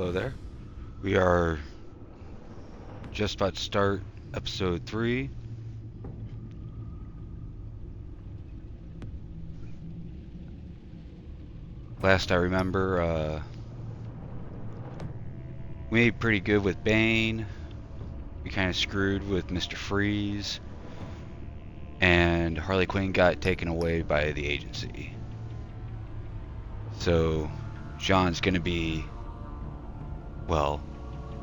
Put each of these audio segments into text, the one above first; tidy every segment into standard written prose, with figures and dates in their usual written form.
Hello there. We are just about to start episode 3. Last I remember, we made pretty good with Bane. We kind of screwed with Mr. Freeze. And Harley Quinn got taken away by the agency. So, John's gonna be, well,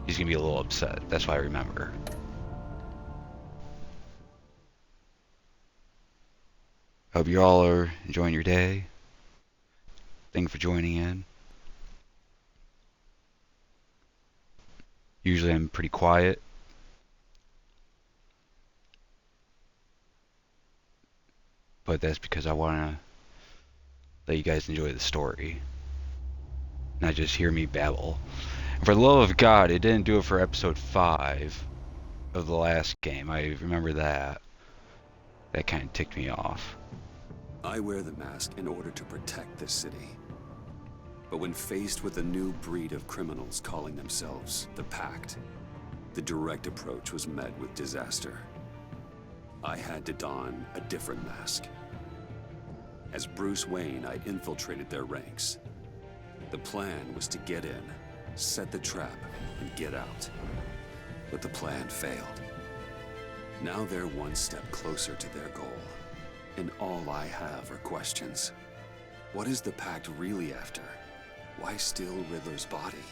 he's gonna be a little upset. That's why I remember. Hope you all are enjoying your day. Thank you for joining in. Usually I'm pretty quiet, but that's because I want to let you guys enjoy the story, not just hear me babble. And for the love of God, it didn't do it for episode 5 of the last game. I remember that. That kind of ticked me off. I wear the mask in order to protect this city. But when faced with a new breed of criminals calling themselves the Pact, the direct approach was met with disaster. I had to don a different mask. As Bruce Wayne, I infiltrated their ranks. The plan was to get in, set the trap, and get out. But the plan failed. Now they're one step closer to their goal. And all I have are questions. What is the Pact really after? Why steal Riddler's body?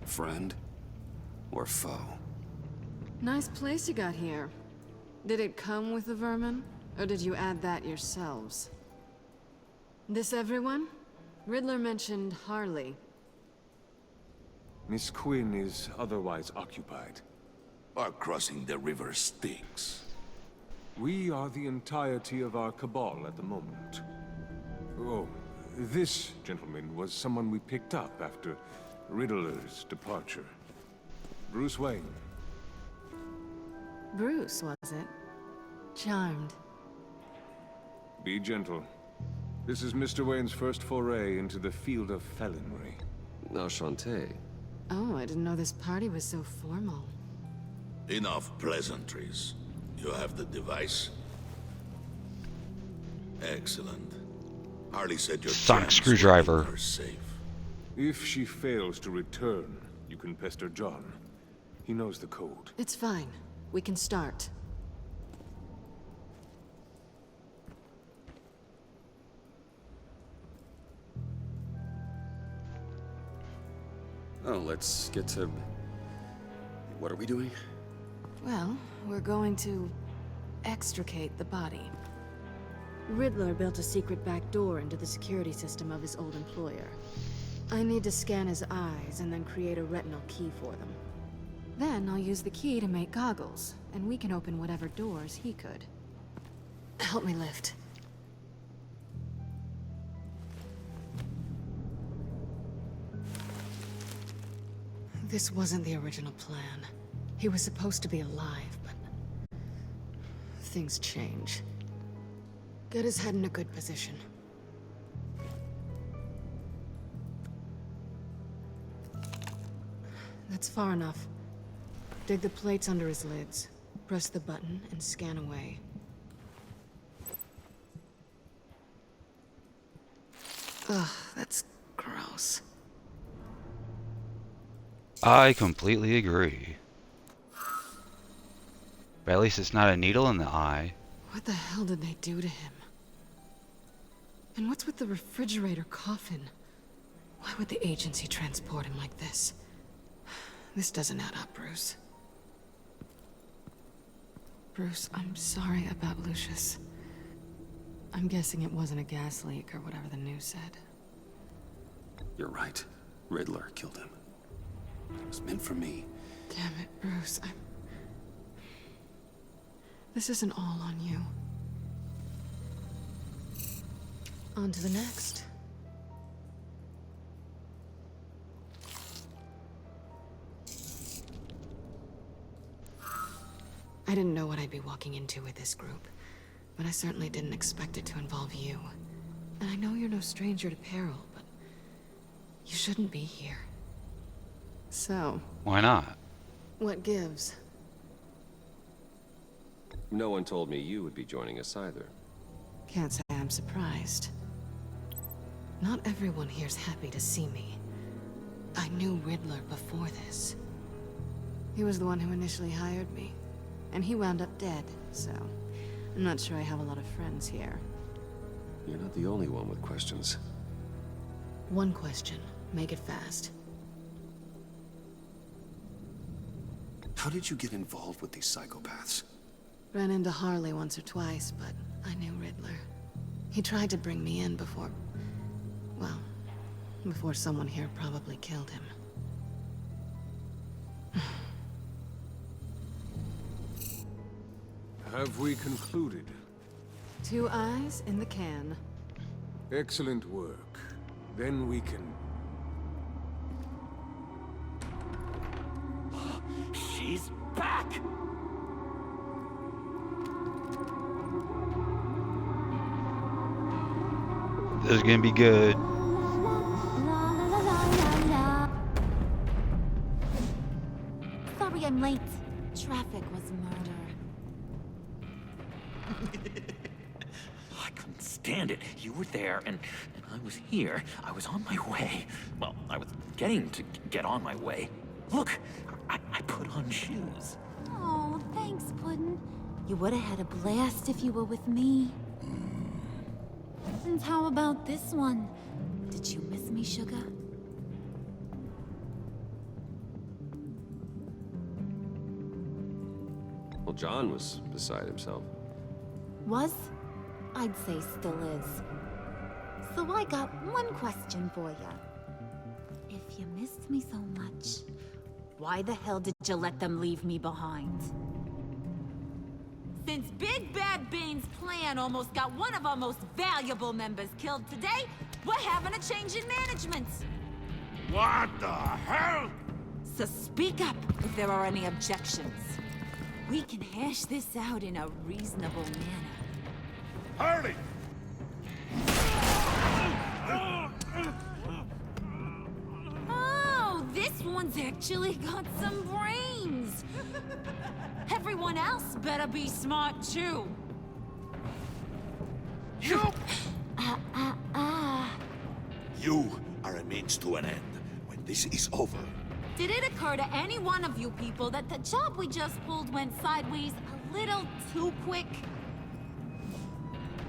Friend or foe? Nice place you got here. Did it come with the vermin? Or did you add that yourselves? This everyone? Riddler mentioned Harley. Miss Quinn is otherwise occupied. Are crossing the river Styx. We are the entirety of our cabal at the moment. Oh, this gentleman was someone we picked up after Riddler's departure. Bruce Wayne. Bruce, was it? Charmed. Be gentle. This is Mr. Wayne's first foray into the field of felonry. Enchanté. Oh, I didn't know this party was so formal. Enough pleasantries. You have the device? Excellent. Harley said your Sonic gems screwdriver. were in her safe. If she fails to return, you can pester John. He knows the code. It's fine. We can start. Oh, let's get to... What are we doing? Well, we're going to extricate the body. Riddler built a secret back door into the security system of his old employer. I need to scan his eyes and then create a retinal key for them. Then I'll use the key to make goggles, and we can open whatever doors he could. Help me lift. This wasn't the original plan. He was supposed to be alive, but things change. Get his head in a good position. That's far enough. Dig the plates under his lids. Press the button and scan away. Ugh, that's gross. I completely agree. But at least it's not a needle in the eye. What the hell did they do to him? And what's with the refrigerator coffin? Why would the agency transport him like this? This doesn't add up, Bruce. Bruce, I'm sorry about Lucius. I'm guessing it wasn't a gas leak or whatever the news said. You're right. Riddler killed him. It was meant for me. Damn it, Bruce. This isn't all on you. On to the next. I didn't know what I'd be walking into with this group, but I certainly didn't expect it to involve you. And I know you're no stranger to peril, but You shouldn't be here. So, Why not? what gives? No one told me you would be joining us either. Can't say I'm surprised. Not everyone here's happy to see me. I knew Riddler before this. He was the one who initially hired me. And he wound up dead, so I'm not sure I have a lot of friends here. You're not the only one with questions. One question. Make it fast. How did you get involved with these psychopaths? Ran into Harley once or twice, but I knew Riddler. He tried to bring me in before... well, before someone here probably killed him. Have we concluded? 2 eyes in the can. Excellent work. Then we can... She's back! This is gonna be good. Sorry I'm late. Traffic was murder. I couldn't stand it. You were there, and I was here. I was on my way. Well, I was getting to get on my way. Look, I put on shoes. Oh, thanks, Puddin'. You would have had a blast if you were with me. And how about this one? Did you miss me, sugar? Well, John was beside himself. Was? I'd say still is. So I got one question for ya. If you missed me so much, why the hell did you let them leave me behind? Since Big Bad Bane's plan almost got one of our most valuable members killed today, we're having a change in management. What the hell? So speak up if there are any objections. We can hash this out in a reasonable manner. Hurry! Oh, this one's actually got some brains. Everyone else better be smart too. You! Ah. You are a means to an end. When this is over, Did it occur to any one of you people that the job we just pulled went sideways a little too quick?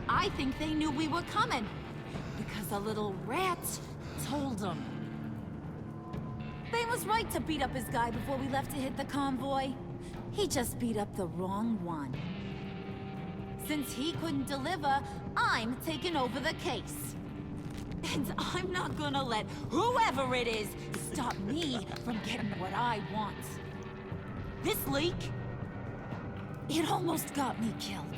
I think they knew we were coming, because a little rat told them. Bane was right to beat up his guy before we left to hit the convoy. He just beat up the wrong one. Since he couldn't deliver, I'm taking over the case. And I'm not gonna let whoever it is stop me from getting what I want. This leak, it almost got me killed.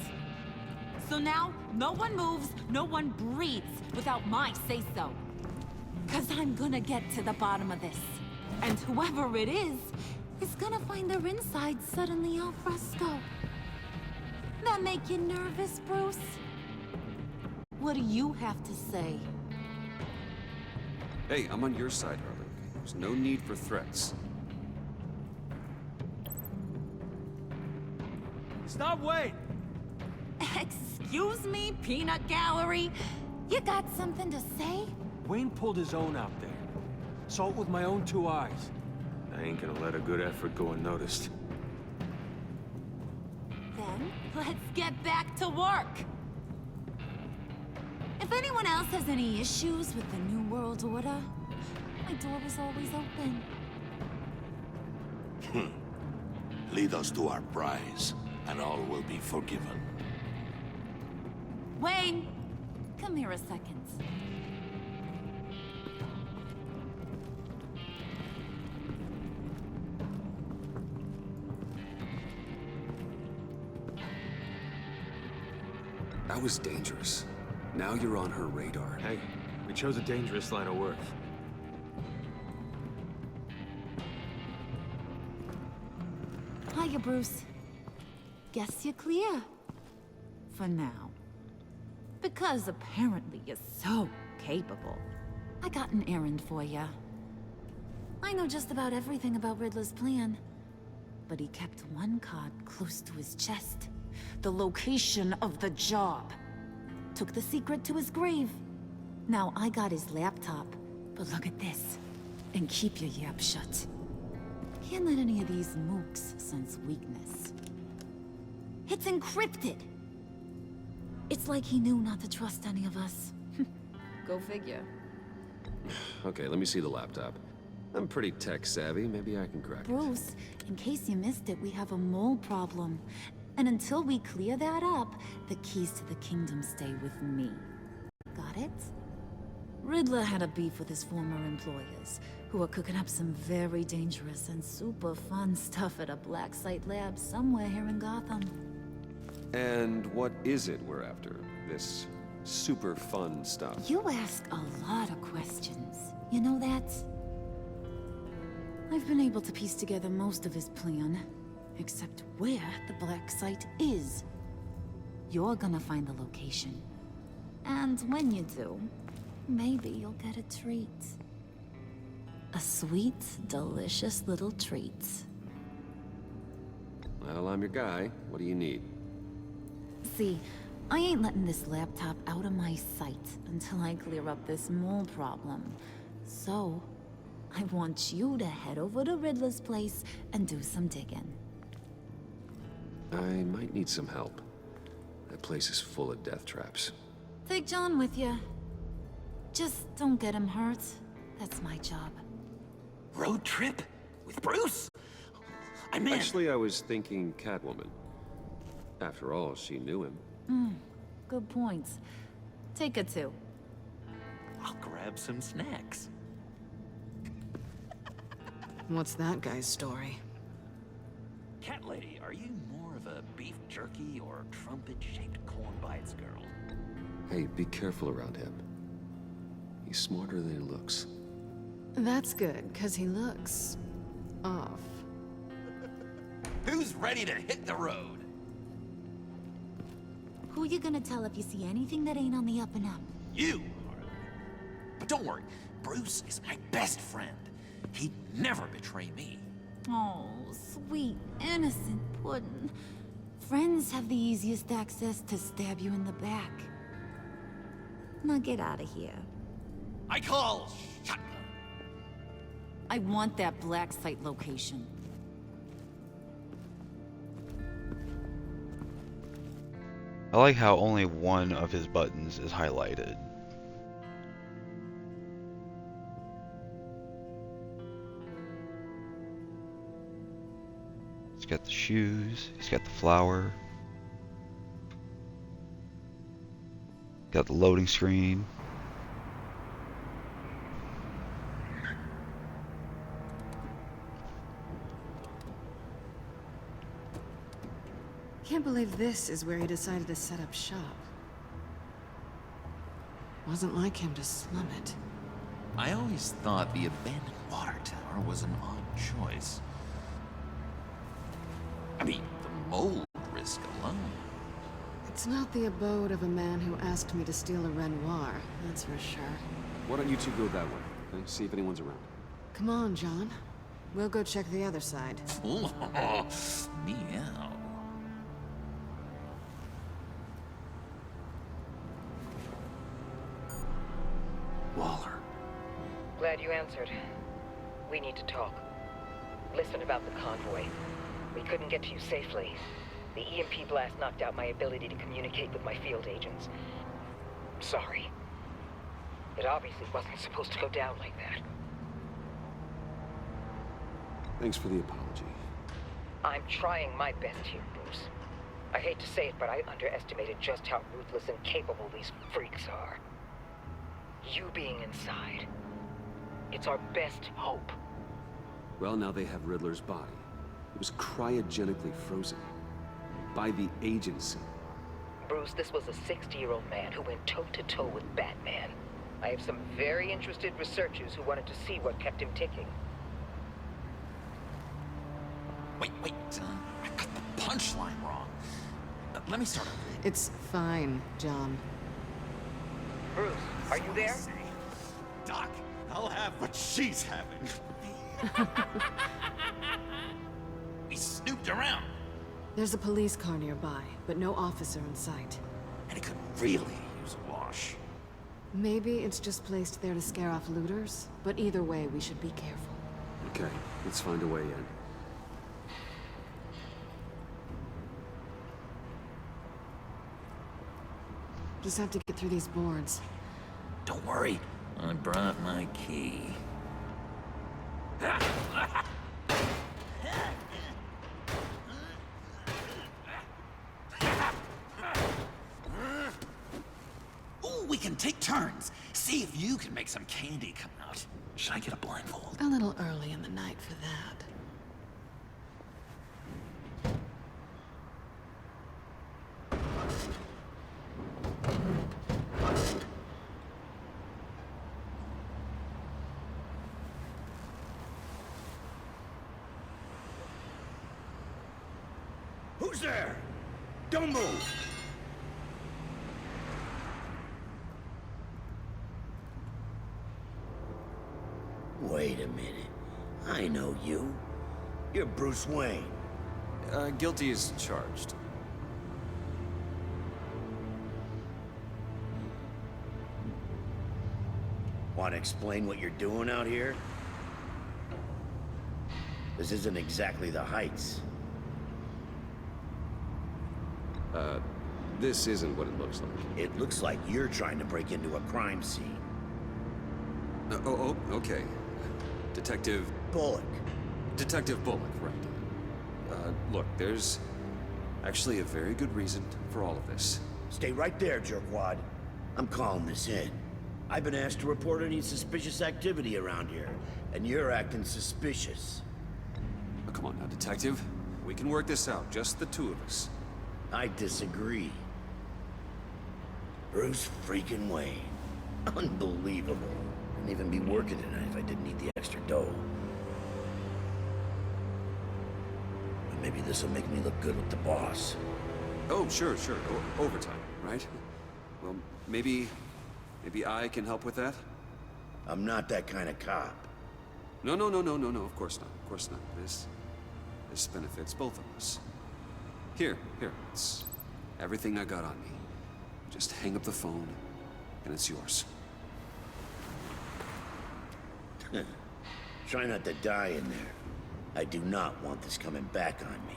So now, no one moves, no one breathes without my say-so. 'Cause I'm gonna get to the bottom of this. And whoever it is gonna find their inside suddenly al fresco. That make you nervous, Bruce? What do you have to say? Hey, I'm on your side, Harley. There's no need for threats. Stop, wait! Excuse me, peanut gallery? You got something to say? Wayne pulled his own out there. Saw it with my own 2 eyes. I ain't gonna let a good effort go unnoticed. Then, let's get back to work. If anyone else has any issues with the New World Order, my door is always open. lead us to our prize, and all will be forgiven. Wayne, come here a second. That was dangerous. Now you're on her radar. Hey, we chose a dangerous line of work. Hiya, Bruce. Guess you're clear. For now. Because apparently you're so capable. I got an errand for ya. I know just about everything about Riddler's plan. But he kept one card close to his chest. The location of the job. Took the secret to his grave. Now I got his laptop. But look at this. And keep your yap shut. Can't let any of these mooks sense weakness. It's encrypted! It's like he knew not to trust any of us. Go figure. Okay, let me see the laptop. I'm pretty tech savvy. Maybe I can crack it. Bruce, in case you missed it, we have a mole problem. And until we clear that up, the keys to the kingdom stay with me. Got it? Riddler had a beef with his former employers, who are cooking up some very dangerous and super fun stuff at a black site lab somewhere here in Gotham. And what is it we're after? This super fun stuff? You ask a lot of questions. You know that? I've been able to piece together most of his plan, except where the black site is. You're gonna find the location. And when you do, maybe you'll get a treat. A sweet, delicious little treat. Well, I'm your guy. What do you need? See, I ain't letting this laptop out of my sight until I clear up this mole problem. So, I want you to head over to Riddler's place and do some digging. I might need some help. That place is full of death traps. Take John with you. Just don't get him hurt. That's my job. Road trip? With Bruce? I'm in. Actually, I was thinking Catwoman. After all, she knew him. Good points. Take it too. I'll grab some snacks. What's that guy's story? Cat lady, are you more of a beef jerky or trumpet-shaped corn bites girl? Hey, be careful around him. He's smarter than he looks. That's good, because he looks... off. Who's ready to hit the road? Who you gonna tell if you see anything that ain't on the up and up? You are. But don't worry, Bruce is my best friend. He'd never betray me. Oh, sweet, innocent puddin'. Friends have the easiest access to stab you in the back. Now get out of here. I call shotgun. I want that black site location. I like how only one of his buttons is highlighted. He's got the shoes, he's got the flower, got the loading screen. Can't believe this is where he decided to set up shop. Wasn't like him to slum it. I always thought the abandoned water tower was an odd choice. I mean, the mold risk alone. It's not the abode of a man who asked me to steal a Renoir, that's for sure. Why don't you two go that way? Okay? See if anyone's around. Come on, John. We'll go check the other side. Meow. Waller. Glad you answered. We need to talk. Listen about the convoy. We couldn't get to you safely. The EMP blast knocked out my ability to communicate with my field agents. Sorry. It obviously wasn't supposed to go down like that. Thanks for the apology. I'm trying my best here, Bruce. I hate to say it, but I underestimated just how ruthless and capable these freaks are. You being inside, it's our best hope. Well, now they have Riddler's body. It was cryogenically frozen. By the agency. Bruce, this was a 60-year-old man who went toe-to-toe with Batman. I have some very interested researchers who wanted to see what kept him ticking. Wait, I got the punchline wrong. Let me start over. It's fine, John. Bruce, are you there? Doc, I'll have what she's having. We snooped around, There's a police car nearby, but no officer in sight. and it could really use a wash. Maybe it's just placed there to scare off looters, but either way, we should be careful. Okay, let's find a way in. Just have to get through these boards. Don't worry, I brought my key. Ooh, we can take turns. See if you can make some candy come out. Should I get a blindfold? A little early in the night for that. Who's there? Don't move! Wait a minute. I know you. You're Bruce Wayne. Guilty as charged. Want to explain what you're doing out here? This isn't exactly the Heights. This isn't what it looks like. It looks like you're trying to break into a crime scene. Okay. Detective Bullock. Bullock, right. Look, there's actually a very good reason for all of this. Stay right there, jerkwad. I'm calling this in. I've been asked to report any suspicious activity around here, and you're acting suspicious. Oh, come on now, Detective. We can work this out, just the two of us. I disagree. Bruce freaking Wayne. Unbelievable. Wouldn't even be working tonight if I didn't need the extra dough. But maybe this'll make me look good with the boss. Oh, sure. Overtime, right? Well, maybe I can help with that? I'm not that kind of cop. No, of course not. This benefits both of us. Here, it's everything I got on me. Just hang up the phone, and it's yours. Try not to die in there. I do not want this coming back on me.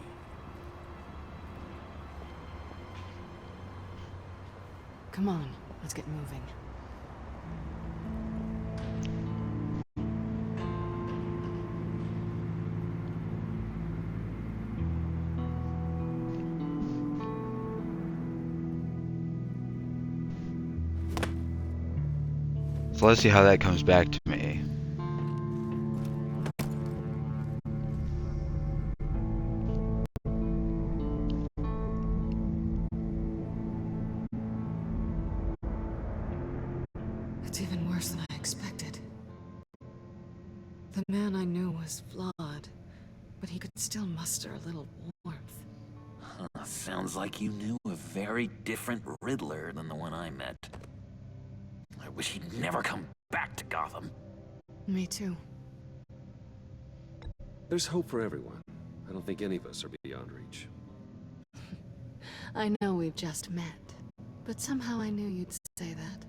Come on, let's get moving. So let's see how that comes back to me. It's even worse than I expected. The man I knew was flawed, but he could still muster a little warmth. Sounds like you knew a very different Riddler than the one I met. I wish he'd never come back to Gotham. Me too. There's hope for everyone. I don't think any of us are beyond reach. I know we've just met, but somehow I knew you'd say that.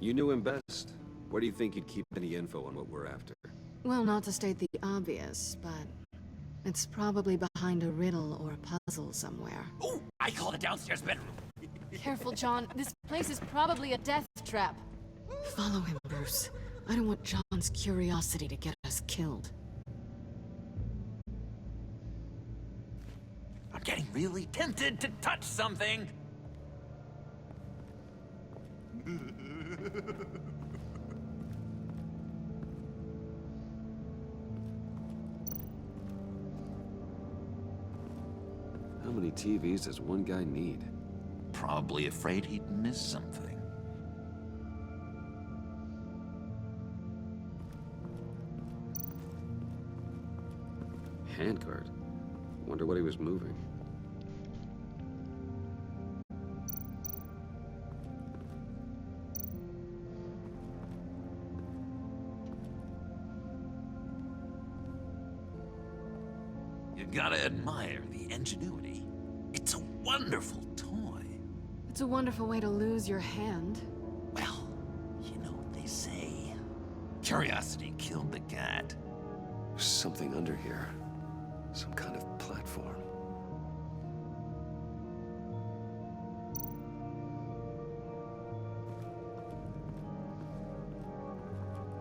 You knew him best. Where do you think you'd keep any info on what we're after? Well, not to state the obvious, but it's probably behind a riddle or a puzzle somewhere. Oh, I call the downstairs bedroom. Careful, John. This place is probably a death trap. Follow him, Bruce. I don't want John's curiosity to get us killed. I'm getting really tempted to touch something. How many TVs does one guy need? Probably afraid he'd miss something. Handcart. Wonder what he was moving. You gotta admire the ingenuity. It's a wonderful toy. It's a wonderful way to lose your hand. Well, you know what they say. Curiosity killed the cat. There's something under here. Some kind of platform.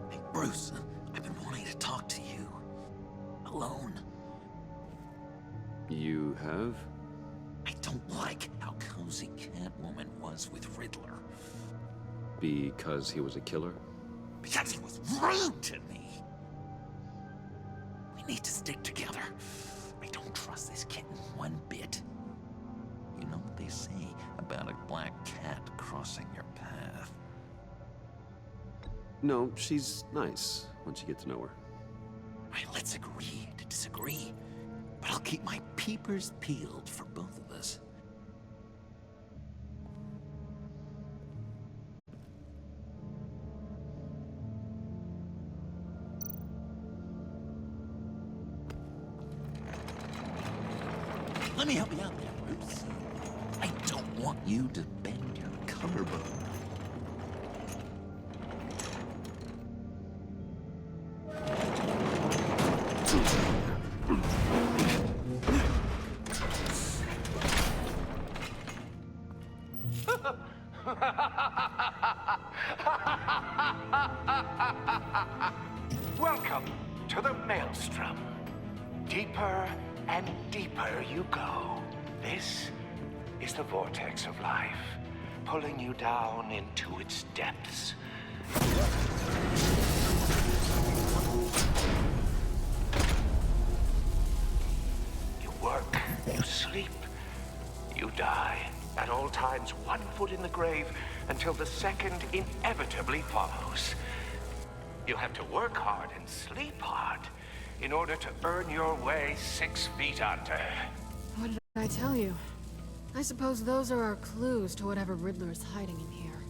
Hey, Bruce, I've been wanting to talk to you. Alone. You have? I don't like how cozy Catwoman was with Riddler. Because he was a killer? Because he was rude to me. We need to stick together. I don't trust this kitten one bit. You know what they say about a black cat crossing your path? No, she's nice once you get to know her. Right, let's agree to disagree. But I'll keep my peepers peeled for both of us. Let me help you out there, Bruce. I don't want you to bend your collarbone. Welcome to the Maelstrom. Deeper and deeper you go. This is the vortex of life, pulling you down into its depths. You work, you sleep, you die. At all times, 1 foot in the grave until the second inevitably follows. You have to work hard and sleep hard in order to earn your way 6 feet under. What did I tell you? I suppose those are our clues to whatever Riddler is hiding in here.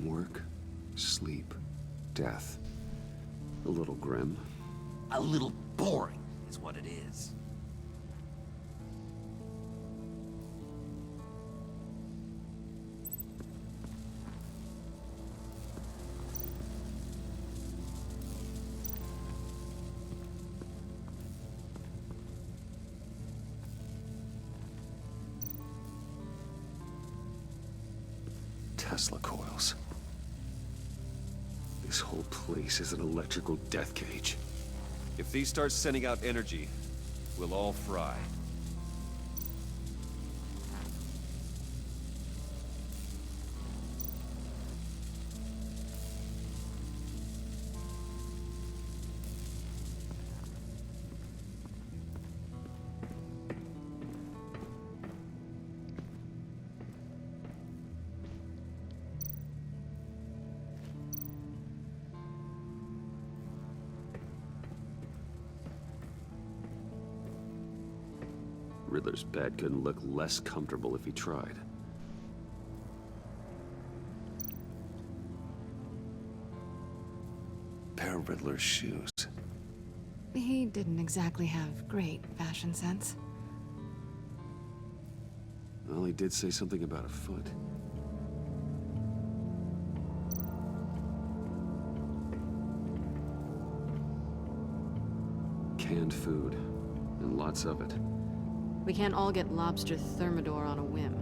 Work, sleep, death. A little grim. A little boring is what it is. Tesla coils. This whole place is an electrical death cage. If these start sending out energy, we'll all fry. Riddler's bed couldn't look less comfortable if he tried. Pair of Riddler's shoes. He didn't exactly have great fashion sense. Well, he did say something about a foot. Canned food, and lots of it. We can't all get lobster thermidor on a whim.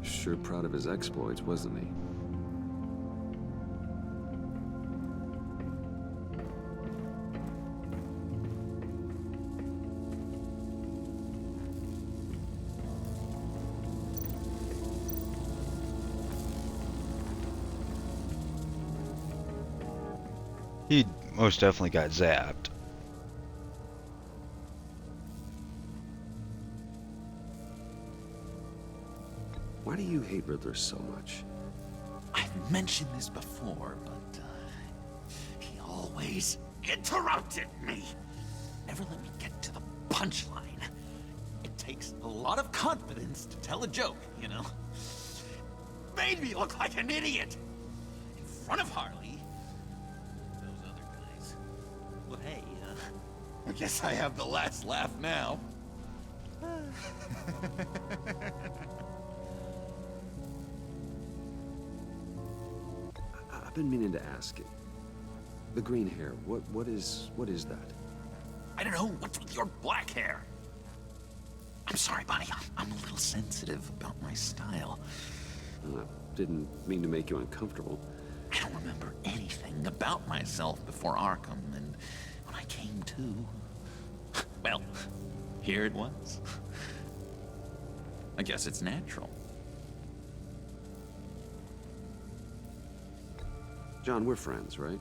Sure proud of his exploits, wasn't he? He most definitely got zapped. Why do you hate Riddler so much? I've mentioned this before, but he always interrupted me. Never let me get to the punchline. It takes a lot of confidence to tell a joke, you know? Made me look like an idiot in front of Harley. Those other guys. Well, hey, I guess I have the last laugh now. I've been meaning to ask it. The green hair, what is that? I don't know what's with your black hair. I'm sorry, Bonnie. I'm a little sensitive about my style. Didn't mean to make you uncomfortable. I don't remember anything about myself before Arkham, and when I came to, well, here it was. I guess it's natural. John, we're friends, right?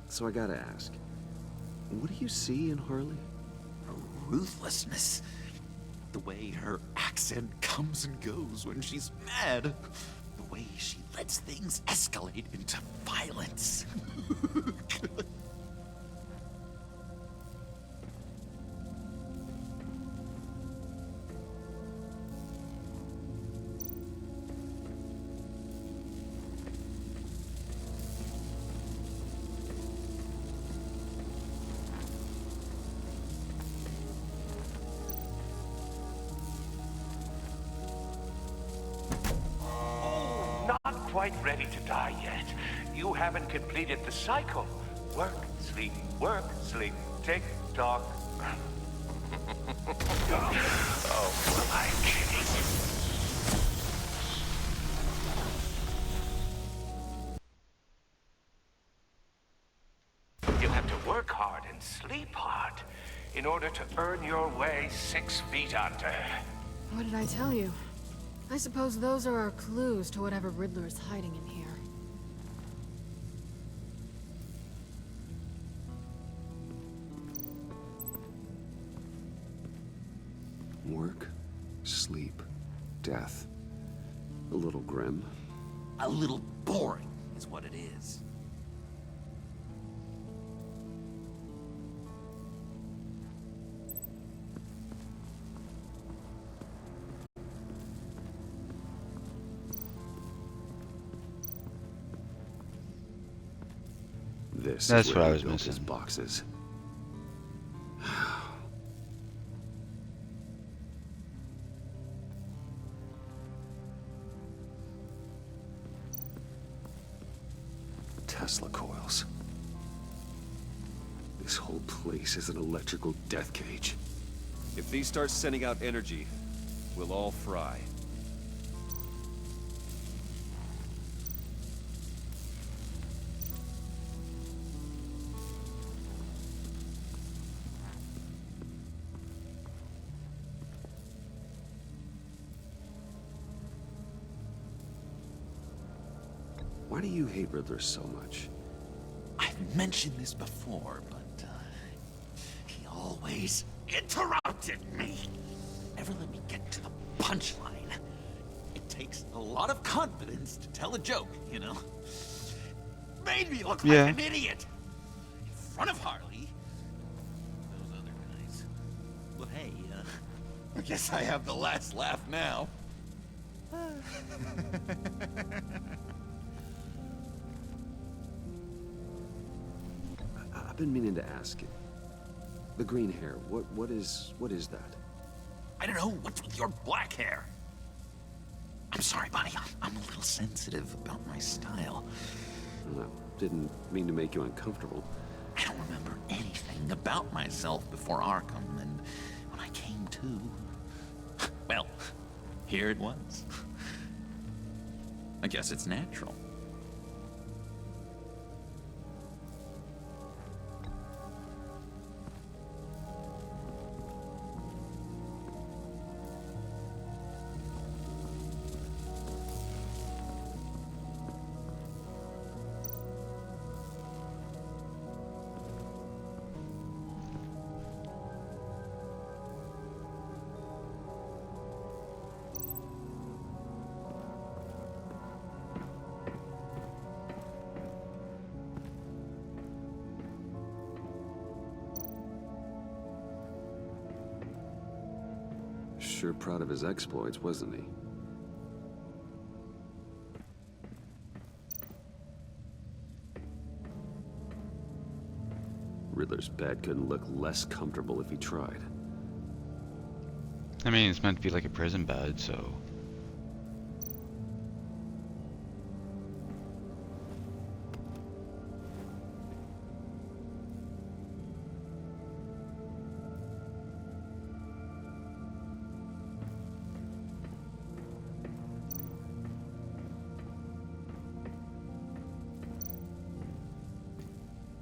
So I gotta ask, what do you see in Harley? Her ruthlessness. The way her accent comes and goes when she's mad. The way she lets things escalate into violence. Not quite ready to die yet. You haven't completed the cycle. Work, sleep, tick tock. Oh, my kitty. You have to work hard and sleep hard in order to earn your way 6 feet under. What did I tell you? I suppose those are our clues to whatever Riddler is hiding in here. Work, sleep, death. A little grim. A little boring is what it is. That's is what where I he was built missing. his boxes. Tesla coils. This whole place is an electrical death cage. If these start sending out energy, we'll all fry. Why do you hate Riddler so much? I've mentioned this before, but he always interrupted me. Never let me get to the punchline. It takes a lot of confidence to tell a joke, you know? Made me look like an idiot in front of Harley. Those other guys. Well, hey, I guess I have the last laugh now. I've been meaning to ask it. The green hair, what is that? I don't know what's with your black hair. I'm sorry, Bonnie. I'm a little sensitive about my style. Didn't mean to make you uncomfortable. I don't remember anything about myself before Arkham, and when I came to, well, here it was. I guess it's natural. sure proud of his exploits, wasn't he? Riddler's bed couldn't look less comfortable if he tried. I mean, it's meant to be like a prison bed, so...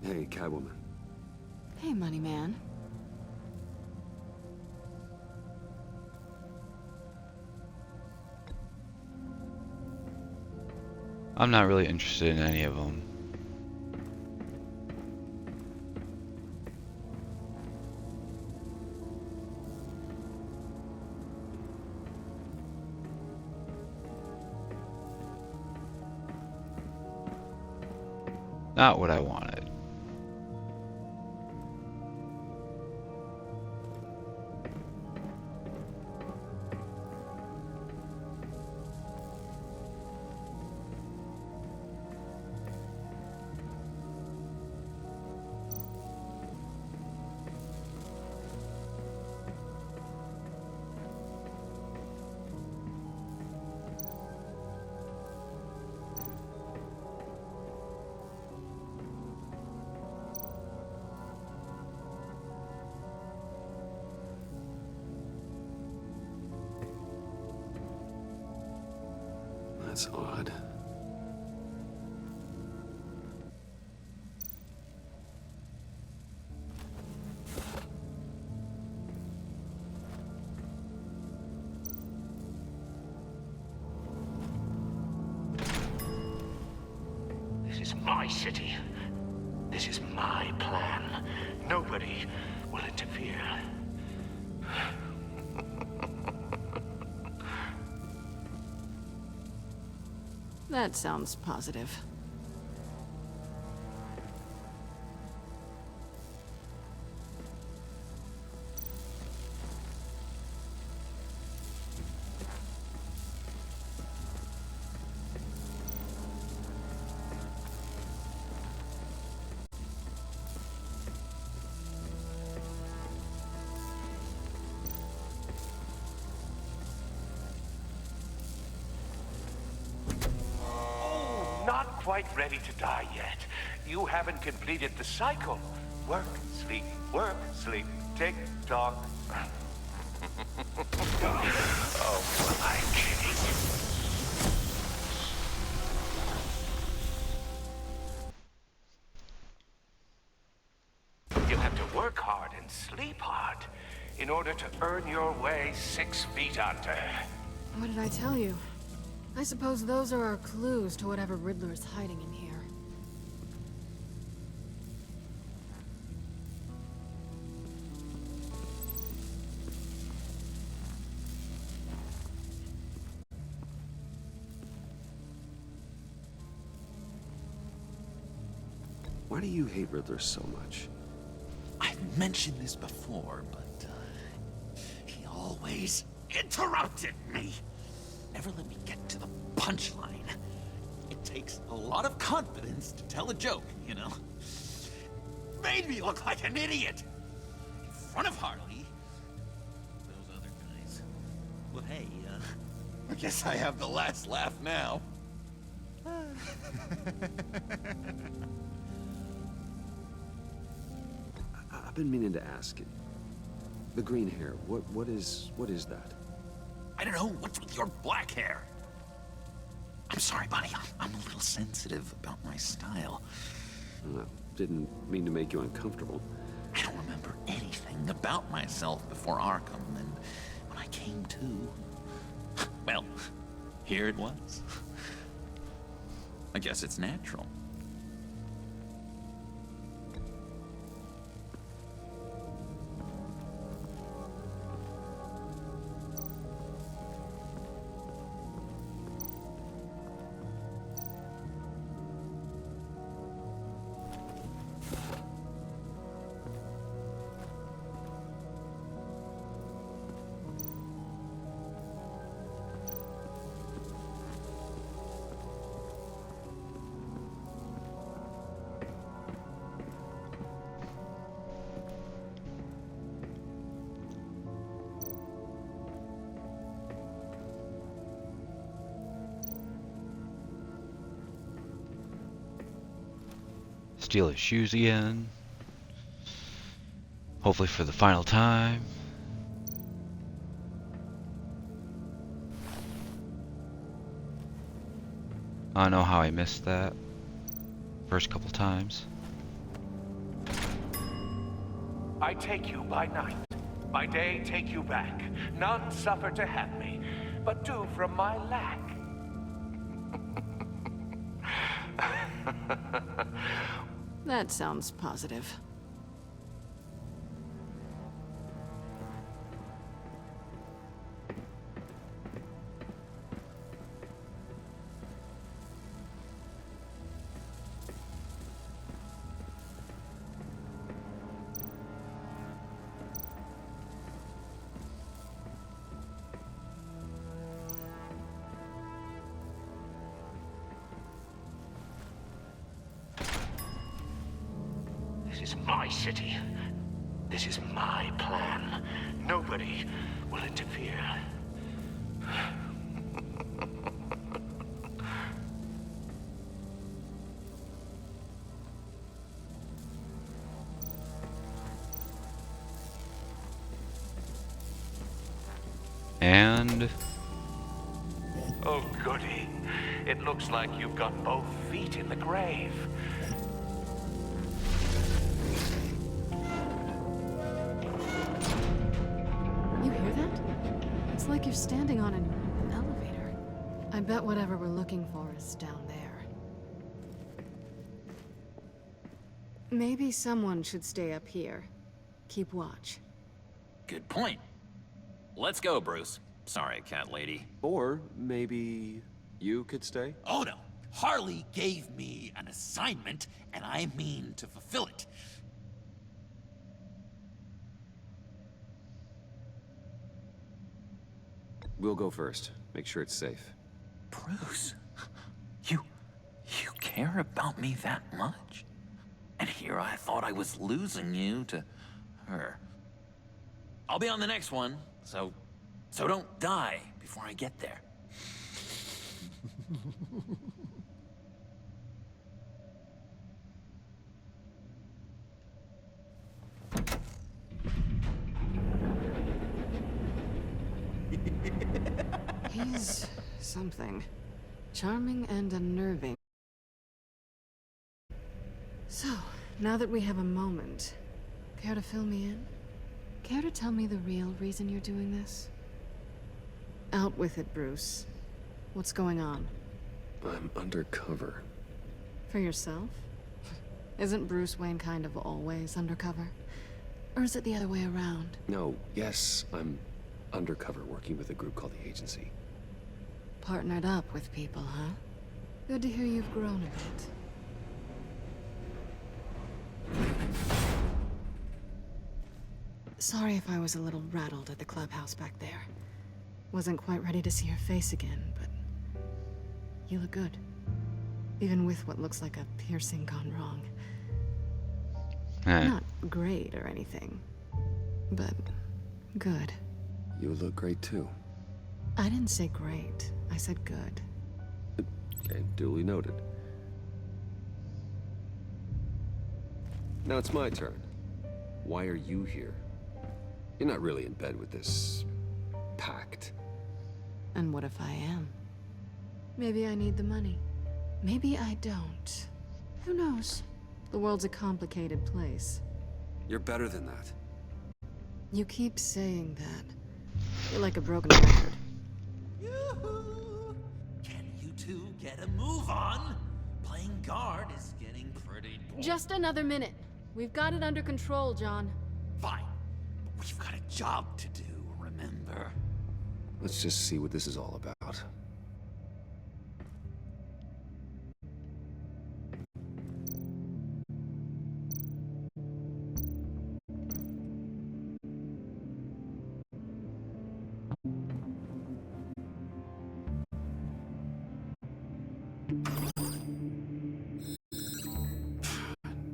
Hey, Catwoman. Hey, money man. I'm not really interested in any of them. Not what I wanted. That's odd. This is my city. This is my plan. Nobody will interfere. That sounds positive. Not quite ready to die yet. You haven't completed the cycle. Work, sleep, tick tock. Oh, my kitty. You have to work hard and sleep hard in order to earn your way 6 feet under. What did I tell you? I suppose those are our clues to whatever Riddler is hiding in here. Why do you hate Riddler so much? I've mentioned this before, but he always interrupted me. Never let me get to the punchline. It takes a lot of confidence to tell a joke, you know? Made me look like an idiot! In front of Harley. Those other guys. Well, hey, I guess I have the last laugh now. I've been meaning to ask. The green hair, what is that? I don't know, what's with your black hair? I'm sorry, buddy. I'm a little sensitive about my style. Didn't mean to make you uncomfortable. I don't remember anything about myself before Arkham, and when I came to, well, here it was. I guess it's natural. Steal his shoes again. Hopefully for the final time. I don't know how I missed that first couple times. I take you by night. By day take you back. None suffer to have me, but do from my lack. That sounds positive. This is my city. This is my plan. Nobody will interfere. And... Oh, goody. It looks like you've got both feet in the grave. You hear that? It's like you're standing on an elevator. I bet whatever we're looking for is down there. Maybe someone should stay up here. Keep watch. Good point. Let's go, Bruce. Sorry, cat lady. Or maybe you could stay? Oh no. Harley gave me an assignment, and I mean to fulfill it. We'll go first. Make sure it's safe. Bruce, you care about me that much? And here I thought I was losing you to her. I'll be on the next one, so don't die before I get there. He's something. Charming and unnerving. So, now that we have a moment, care to fill me in? Care to tell me the real reason you're doing this? Out with it, Bruce. What's going on? I'm undercover. For yourself? Isn't Bruce Wayne kind of always undercover? Or is it the other way around? No, yes, I'm undercover working with a group called the Agency. Partnered up with people, huh? Good to hear you've grown a bit. Sorry if I was a little rattled at the clubhouse back there. Wasn't quite ready to see your face again, but you look good. Even with what looks like a piercing gone wrong. Not great or anything, but good. You look great too. I didn't say great. I said good. Okay, duly noted. Now it's my turn. Why are you here? You're not really in bed with this pact. And what if I am? Maybe I need the money. Maybe I don't. Who knows? The world's a complicated place. You're better than that. You keep saying that. You're like a broken record. Yoo-hoo! Can you two get a move on? Playing guard is getting pretty boring. Just another minute. We've got it under control, John. Fine. But we've got a job to do, remember? Let's just see what this is all about.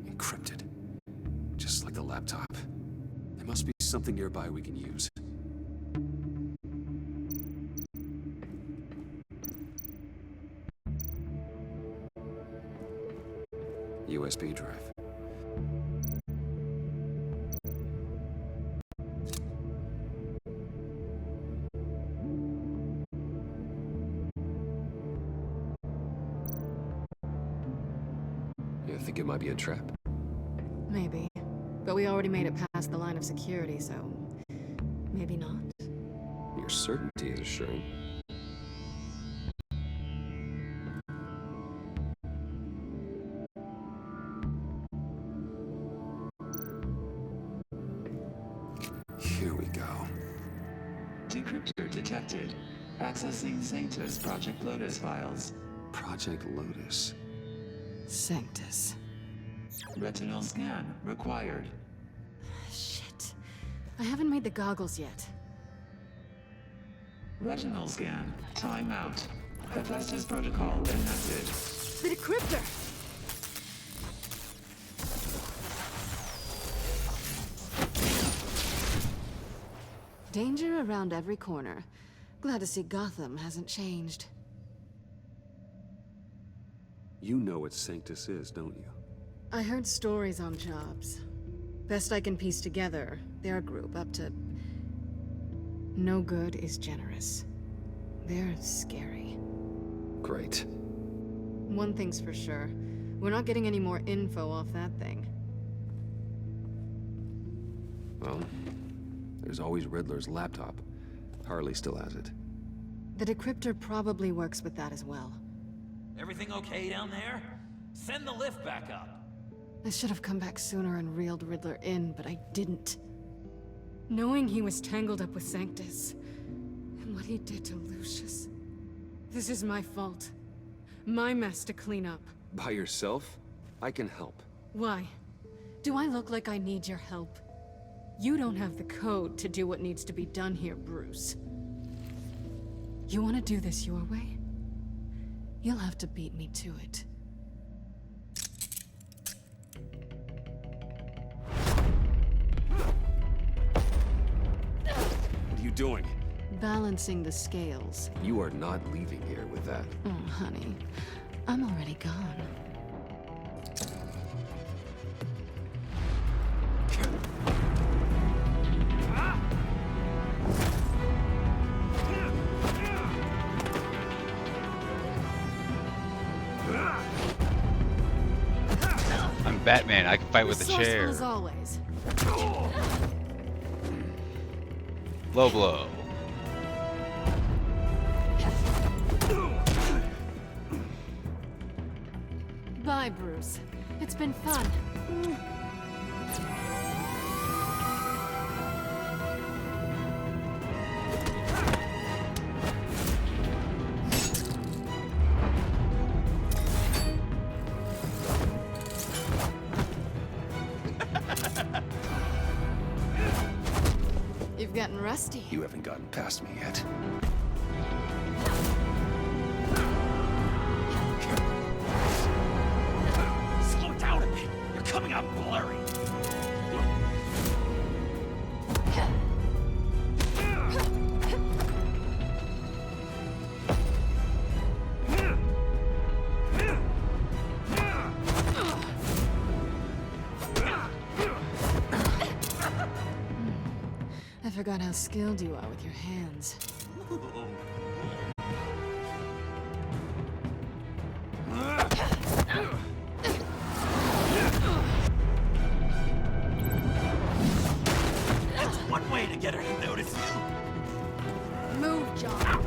Encrypted. Just like the laptop. There must be something nearby we can use. USB speed drive. You think it might be a trap? Maybe. But we already made it past the line of security, so... maybe not. Your certainty is assuring. Here we go. Decryptor detected. Accessing Sanctus Project Lotus files. Project Lotus. Sanctus. Retinal scan required. Shit. I haven't made the goggles yet. Retinal scan. Timeout. Hephaestus protocol enacted. The decryptor! Danger around every corner. Glad to see Gotham hasn't changed. You know what Sanctus is, don't you? I heard stories on jobs. Best I can piece together, they're a group up to... no good is generous. They're scary. Great. One thing's for sure. We're not getting any more info off that thing. Well, there's always Riddler's laptop. Harley still has it. The decryptor probably works with that as well. Everything okay down there? Send the lift back up. I should have come back sooner and reeled Riddler in, but I didn't. Knowing he was tangled up with Sanctus, and what he did to Lucius. This is my fault. My mess to clean up. By yourself? I can help. Why? Do I look like I need your help? You don't have the code to do what needs to be done here, Bruce. You want to do this your way? You'll have to beat me to it. What are you doing? Balancing the scales. You are not leaving here with that. Oh, honey. I'm already gone. I'm Batman. I can fight with a chair. As always. Low blow. Bye, Bruce. It's been fun. You've gotten rusty. You haven't gotten past me yet. Slow down a bit. You're coming out blurry. I forgot how skilled you are with your hands. That's one way to get her to notice you. Move, John.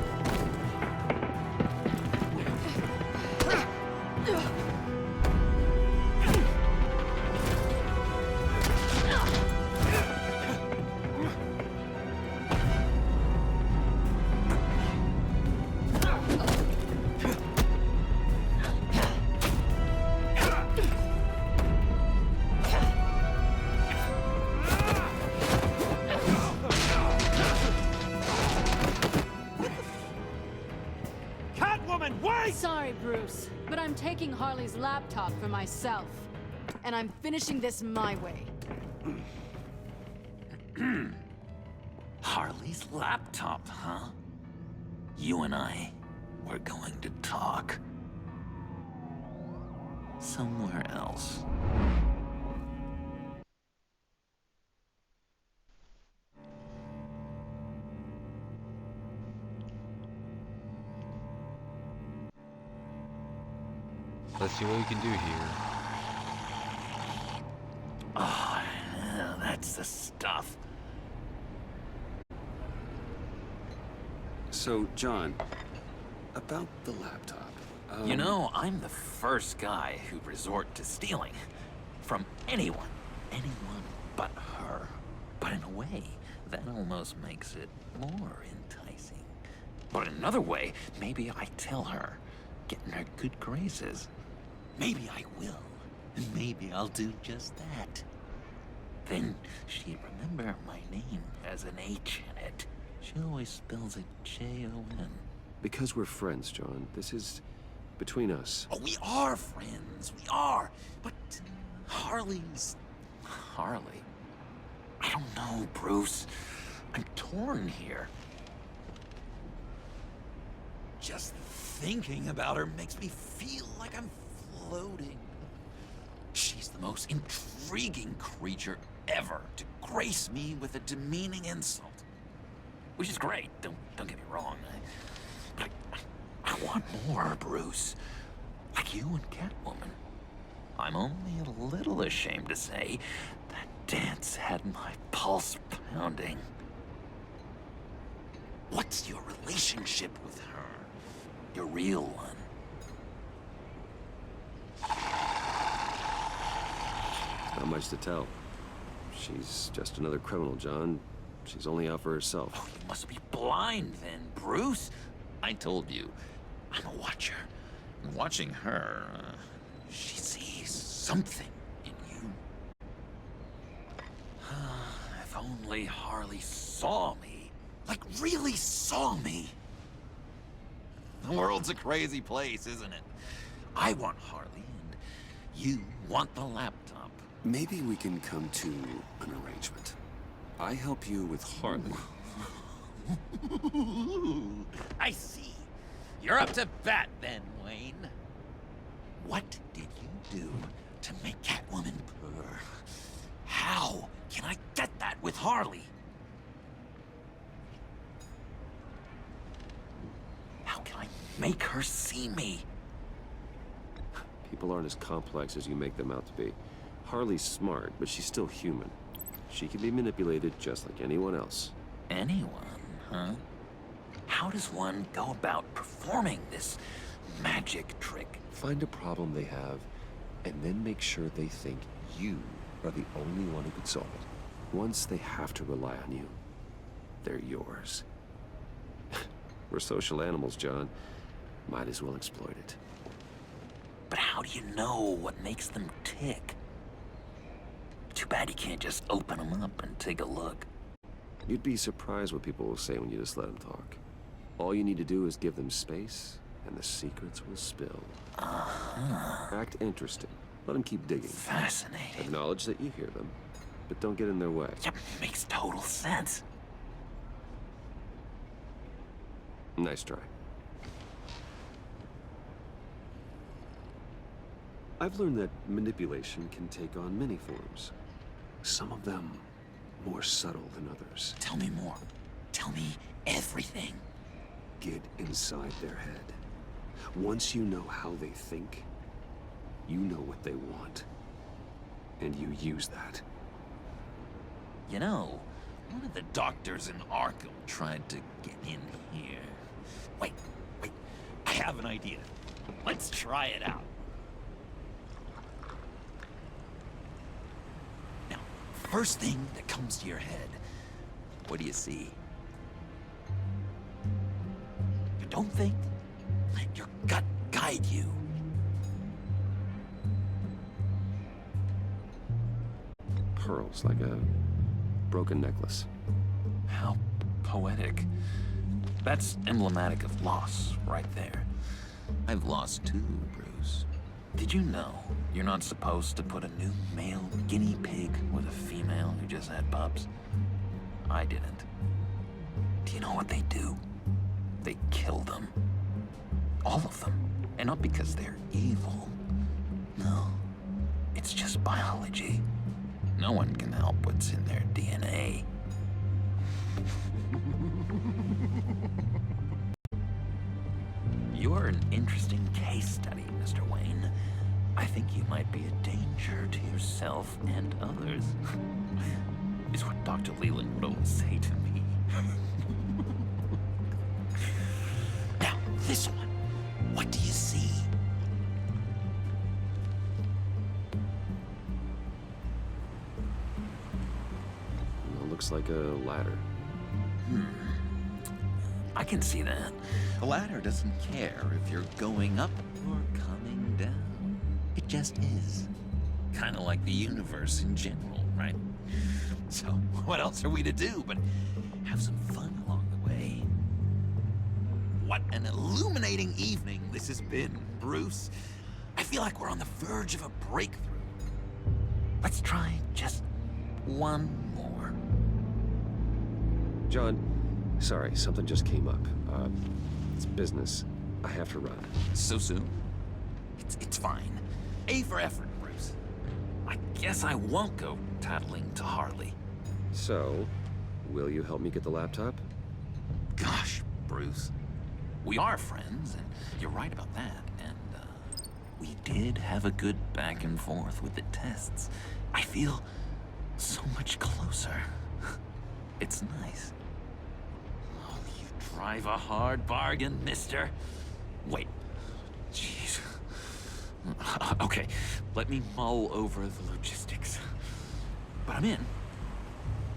Sorry, Bruce, but I'm taking Harley's laptop for myself. And I'm finishing this my way. Harley's laptop, huh? You and I, we're going to talk. somewhere else. Let's see what we can do here. Oh, yeah, that's the stuff. So, John, about the laptop. You know, I'm the first guy who'd resort to stealing. From anyone. Anyone but her. But in a way, that almost makes it more enticing. But in another way, maybe I tell her, get in her good graces. Maybe I will. And maybe I'll do just that. Then she'd remember my name has an H in it. She always spells it Jon. Because we're friends, John. This is between us. Oh, we are friends. We are. But Harley's... Harley? I don't know, Bruce. I'm torn here. Just thinking about her makes me feel like I'm floating. She's the most intriguing creature ever to grace me with a demeaning insult. Which is great, don't get me wrong. But I want more, Bruce. Like you and Catwoman. I'm only a little ashamed to say that dance had my pulse pounding. What's your relationship with her? Your real one? Not much to tell. She's just another criminal, John. She's only out for herself. Oh, you must be blind then, Bruce. I told you, I'm a watcher. And watching her, she sees something in you. If only Harley saw me. Like, really saw me. The world's a crazy place, isn't it? I want Harley, and you want the laptop. Maybe we can come to an arrangement. I help you with Harley. I see. You're up to bat then, Wayne. What did you do to make Catwoman purr? How can I get that with Harley? How can I make her see me? People aren't as complex as you make them out to be. Harley's smart, but she's still human. She can be manipulated just like anyone else. Anyone, huh? How does one go about performing this magic trick? Find a problem they have, and then make sure they think you are the only one who can solve it. Once they have to rely on you, they're yours. We're social animals, John. Might as well exploit it. But how do you know what makes them tick? Too bad you can't just open them up and take a look. You'd be surprised what people will say when you just let them talk. All you need to do is give them space, and the secrets will spill. Act interesting. Let them keep digging. Fascinating. Acknowledge that you hear them, but don't get in their way. That makes total sense. Nice try. I've learned that manipulation can take on many forms. Some of them more subtle than others. Tell me more. Tell me everything. Get inside their head. Once you know how they think, you know what they want. And you use that. You know, one of the doctors in Arkham tried to get in here. Wait. I have an idea. Let's try it out. Now, first thing that comes to your head, what do you see? Don't think. Let your gut guide you. Pearls, like a broken necklace. How poetic. That's emblematic of loss, right there. I've lost too, Bruce. Did you know you're not supposed to put a new male guinea pig with a female who just had pups? I didn't. Do you know what they do? They kill them. All of them. And not because they're evil. No, it's just biology. No one can help what's in their DNA. You're an interesting case study, Mr. Wayne. I think you might be a danger to yourself and others. Is what Dr. Leland would always say to me. Now, this one. What do you see? It looks like a ladder. I can see that. The ladder doesn't care if you're going up or coming down. It just is. Kind of like the universe in general, right? So, what else are we to do but have some fun along the way? What an illuminating evening this has been, Bruce. I feel like we're on the verge of a breakthrough. Let's try just one more. John, sorry, something just came up. It's business. I have to run. So soon? It's fine. A for effort, Bruce. I guess I won't go tattling to Harley. So, will you help me get the laptop? Gosh, Bruce. We are friends, and you're right about that. And, we did have a good back and forth with the tests. I feel so much closer. It's nice. Oh, you drive a hard bargain, mister. Wait. Jeez. Okay, let me mull over the logistics. But I'm in.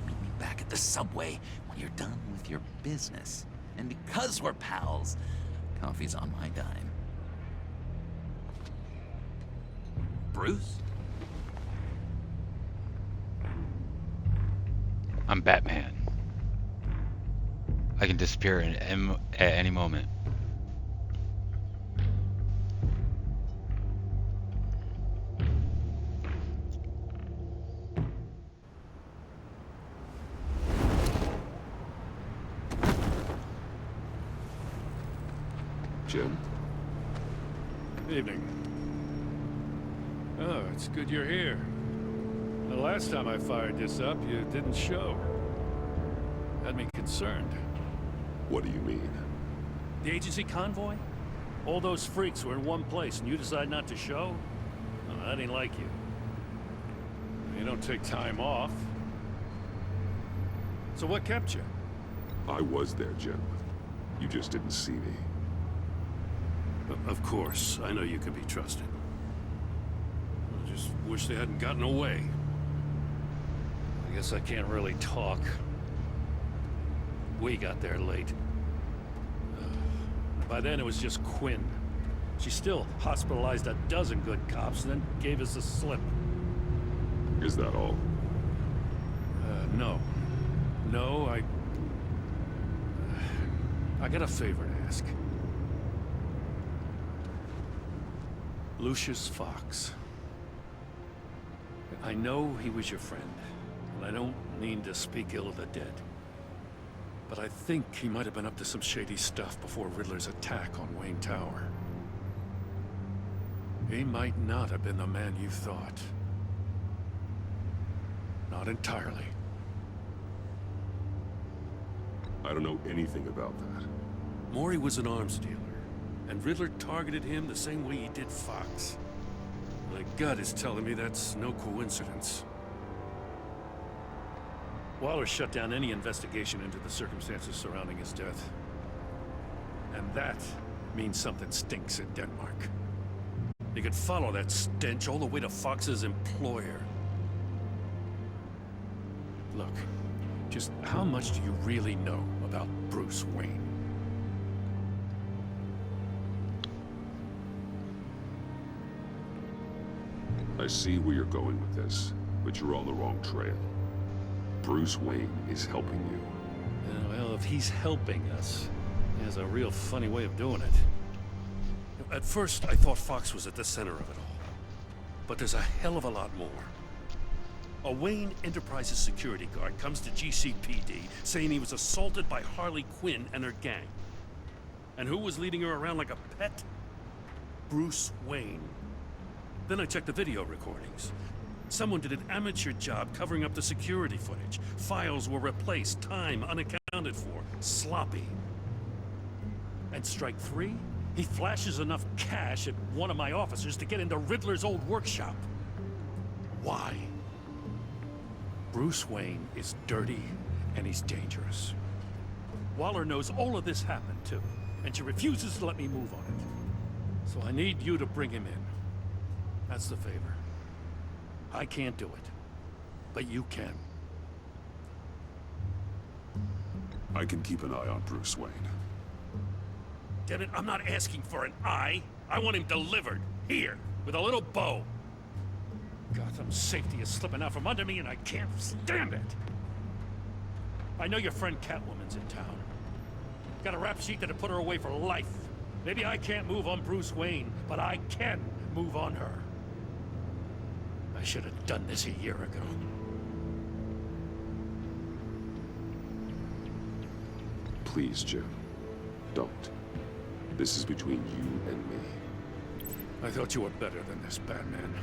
Meet me back at the subway when you're done with your business. And because we're pals, coffee's on my dime. Bruce? I'm Batman. I can disappear at any moment. Jim? Evening. Oh, it's good you're here. The last time I fired this up, you didn't show. Had me concerned. What do you mean? The agency convoy? All those freaks were in one place and you decide not to show? Oh, that ain't like you. You don't take time off. So what kept you? I was there, Jim. You just didn't see me. Of course, I know you can be trusted. I just wish they hadn't gotten away. I guess I can't really talk. We got there late. By then it was just Quinn. She still hospitalized a dozen good cops and then gave us the slip. Is that all? No. No, I got a favor to ask. Lucius Fox. I know he was your friend, and I don't mean to speak ill of the dead. But I think he might have been up to some shady stuff before Riddler's attack on Wayne Tower. He might not have been the man you thought. Not entirely. I don't know anything about that. Maury was an arms dealer, and Riddler targeted him the same way he did Fox. My gut is telling me that's no coincidence. Waller shut down any investigation into the circumstances surrounding his death. And that means something stinks in Denmark. You could follow that stench all the way to Fox's employer. Look, just how much do you really know about Bruce Wayne? I see where you're going with this, but you're on the wrong trail. Bruce Wayne is helping you. Yeah, well, if he's helping us, he has a real funny way of doing it. At first, I thought Fox was at the center of it all. But there's a hell of a lot more. A Wayne Enterprises security guard comes to GCPD saying he was assaulted by Harley Quinn and her gang. And who was leading her around like a pet? Bruce Wayne. Then I checked the video recordings. Someone did an amateur job covering up the security footage. Files were replaced, time unaccounted for, sloppy. And strike three? He flashes enough cash at one of my officers to get into Riddler's old workshop. Why? Bruce Wayne is dirty and he's dangerous. Waller knows all of this happened too, and she refuses to let me move on it. So I need you to bring him in. That's the favor. I can't do it, but you can. I can keep an eye on Bruce Wayne. Damn it, I'm not asking for an eye. I want him delivered, here, with a little bow. Gotham's safety is slipping out from under me and I can't stand it. I know your friend Catwoman's in town. Got a rap sheet that'll put her away for life. Maybe I can't move on Bruce Wayne, but I can move on her. I should have done this a year ago. Please, Jim. Don't. This is between you and me. I thought you were better than this, Batman.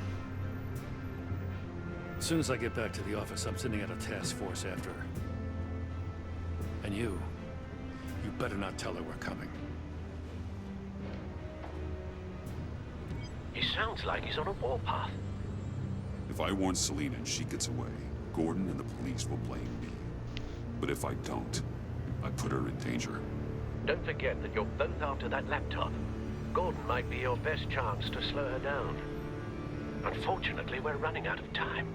As soon as I get back to the office, I'm sending out a task force after her. And you better not tell her we're coming. He sounds like he's on a warpath. If I warn Selina and she gets away, Gordon and the police will blame me. But if I don't, I put her in danger. Don't forget that you're both after that laptop. Gordon might be your best chance to slow her down. Unfortunately, we're running out of time.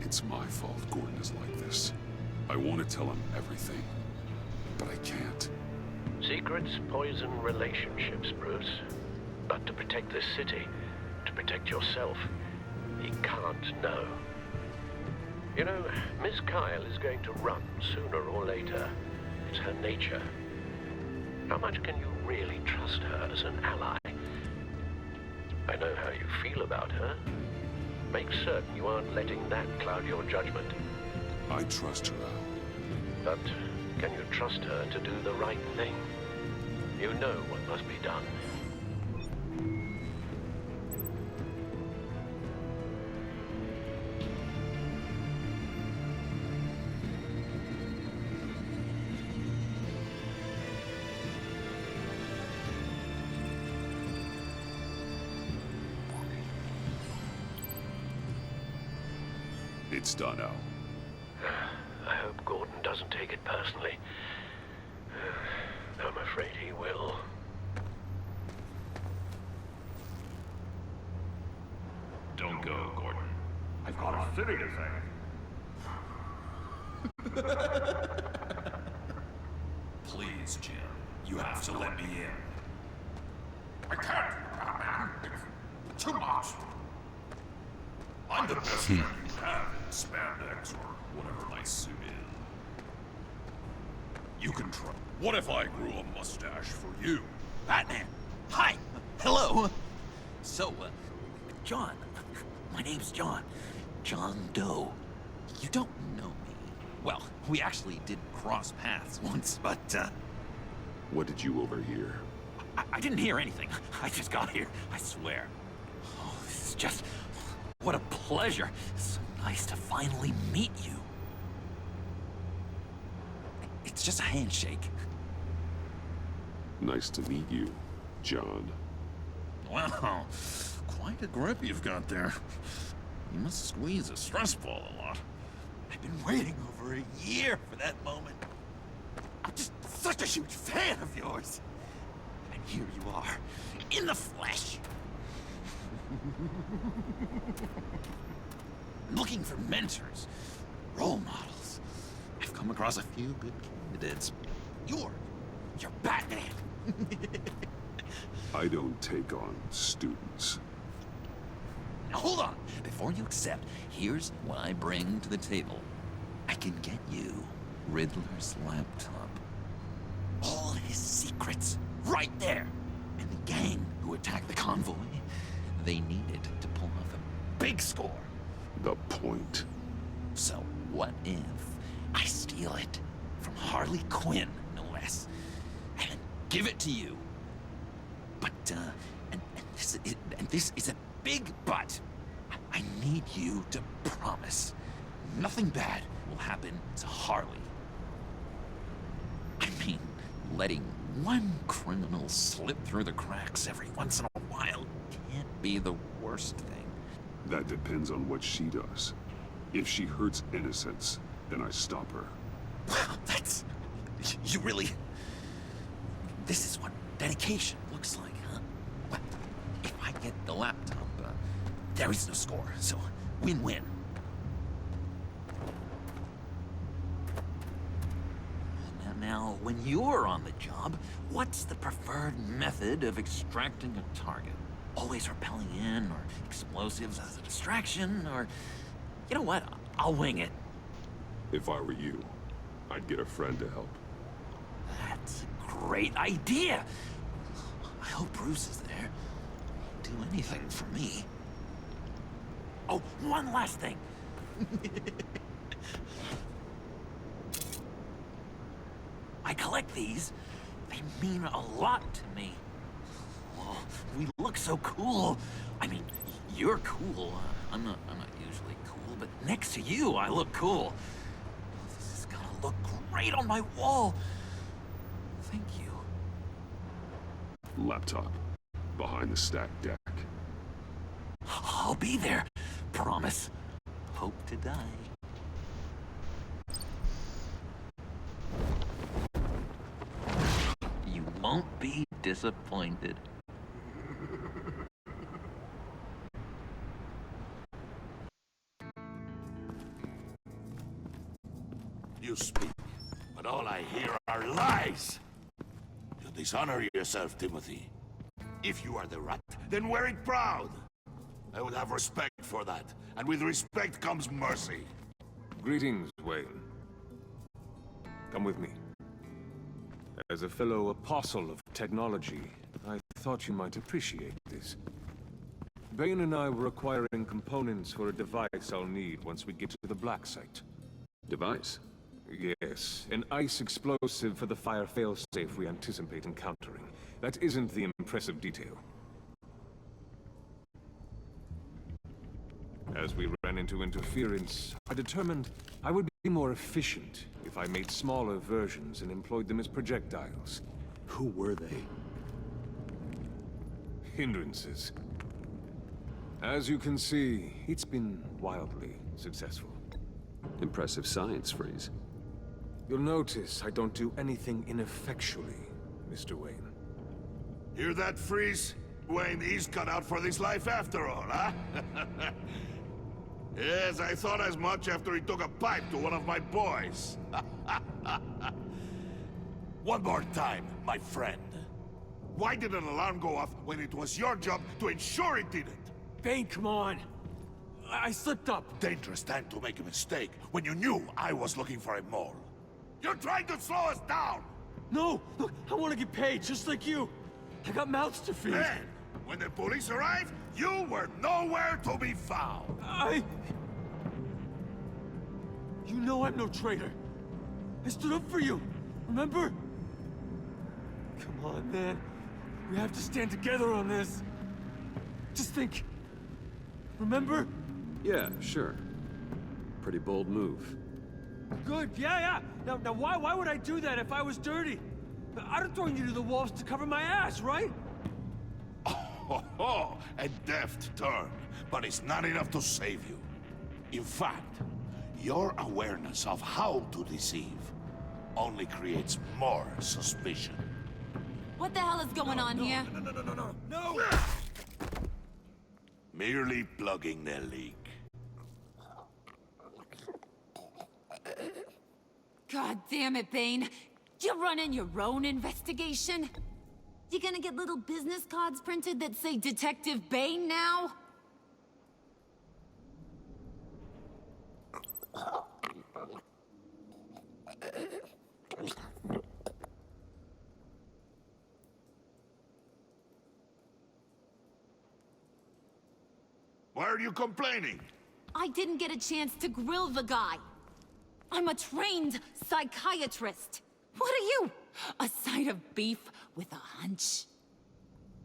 It's my fault Gordon is like this. I want to tell him everything, but I can't. Secrets poison relationships, Bruce. But to protect this city, to protect yourself, he can't know. You know, Miss Kyle is going to run sooner or later. It's her nature. How much can you really trust her as an ally? I know how you feel about her. Make certain you aren't letting that cloud your judgment. I trust her, Al. But can you trust her to do the right thing? You know what must be done. It's done, Al. I hope Gordon doesn't take it personally. I'm afraid he will. Don't go, Gordon. I've got a city to save. Please, Jim. You have to let me in. I can't, Batman. It's too much. I'm the best friend you have in spandex or whatever my suit is. You can try. What if I grew a mustache for you? Batman! Hi! Hello! So, John. My name's John. John Doe. You don't know me. Well, we actually did cross paths once, but, What did you overhear? I didn't hear anything. I just got here, I swear. Oh, this is just... What a pleasure. So nice to finally meet you. It's just a handshake. Nice to meet you, John. Wow, quite a grip you've got there. You must squeeze a stress ball a lot. I've been waiting over a year for that moment. I'm just such a huge fan of yours. And here you are, in the flesh. I'm looking for mentors, role models. I've come across a few good candidates. You're Batman. I don't take on students. Now hold on. Before you accept, here's what I bring to the table. I can get you Riddler's laptop. All his secrets, right there. And the gang who attacked the convoy, they needed to pull off a big score. The point. So what if I steal it from Harley Quinn, no less, and then give it to you? But, and This is a big but. I need you to promise nothing bad will happen to Harley. I mean, letting one criminal slip through the cracks every once in a while can't be the worst thing. That depends on what she does. If she hurts innocents, then I stop her. Wow, that's... You really... This is what dedication looks like, huh? Well, if I get the laptop, there is no score, so win-win. Now, when you're on the job, what's the preferred method of extracting a target? Always rappelling in, or explosives as a distraction, or... You know what? I'll wing it. If I were you, I'd get a friend to help. That's a great idea! I hope Bruce is there. He'd do anything for me. Oh, one last thing! I collect these. They mean a lot to me. Oh, we look so cool. I mean, you're cool. I'm not usually cool, but next to you, I look cool. This is gonna look great on my wall. Thank you. Laptop. Behind the stacked deck. I'll be there. Promise. Hope to die. You won't be disappointed. You speak, but all I hear are lies. You dishonor yourself, Timothy. If you are the rat, then wear it proud. I would have respect for that, and with respect comes mercy. Greetings, Wayne. Come with me. As a fellow apostle of technology, I thought you might appreciate this. Bane and I were acquiring components for a device I'll need once we get to the Black Site. Device? Yes, an ice explosive for the fire failsafe we anticipate encountering. That isn't the impressive detail. As we ran into interference, I determined I would be more efficient if I made smaller versions and employed them as projectiles. Who were they? Hindrances. As you can see, it's been wildly successful. Impressive science, Freeze. You'll notice I don't do anything ineffectually, Mr. Wayne. Hear that, Freeze? Wayne is cut out for this life after all, huh? Yes, I thought as much after he took a pipe to one of my boys. One more time, my friend. Why did an alarm go off when it was your job to ensure it didn't? Bane, come on. I slipped up. Dangerous time to make a mistake when you knew I was looking for a mole. You're trying to slow us down! No! Look, I want to get paid, just like you. I got mouths to feed. Then, when the police arrived, you were nowhere to be found. You know I'm no traitor. I stood up for you, remember? Come on, man. We have to stand together on this. Just think. Remember? Yeah, sure. Pretty bold move. Good, yeah. Now why would I do that if I was dirty? I'd have thrown you to the wolves to cover my ass, right? Oh, a deft turn, but it's not enough to save you. In fact, your awareness of how to deceive only creates more suspicion. What the hell is going on here? No! Merely plugging the leak. God damn it, Bane. You're running your own investigation? You gonna get little business cards printed that say Detective Bane now? Why are you complaining? I didn't get a chance to grill the guy. I'm a trained psychiatrist. What are you? A side of beef with a hunch?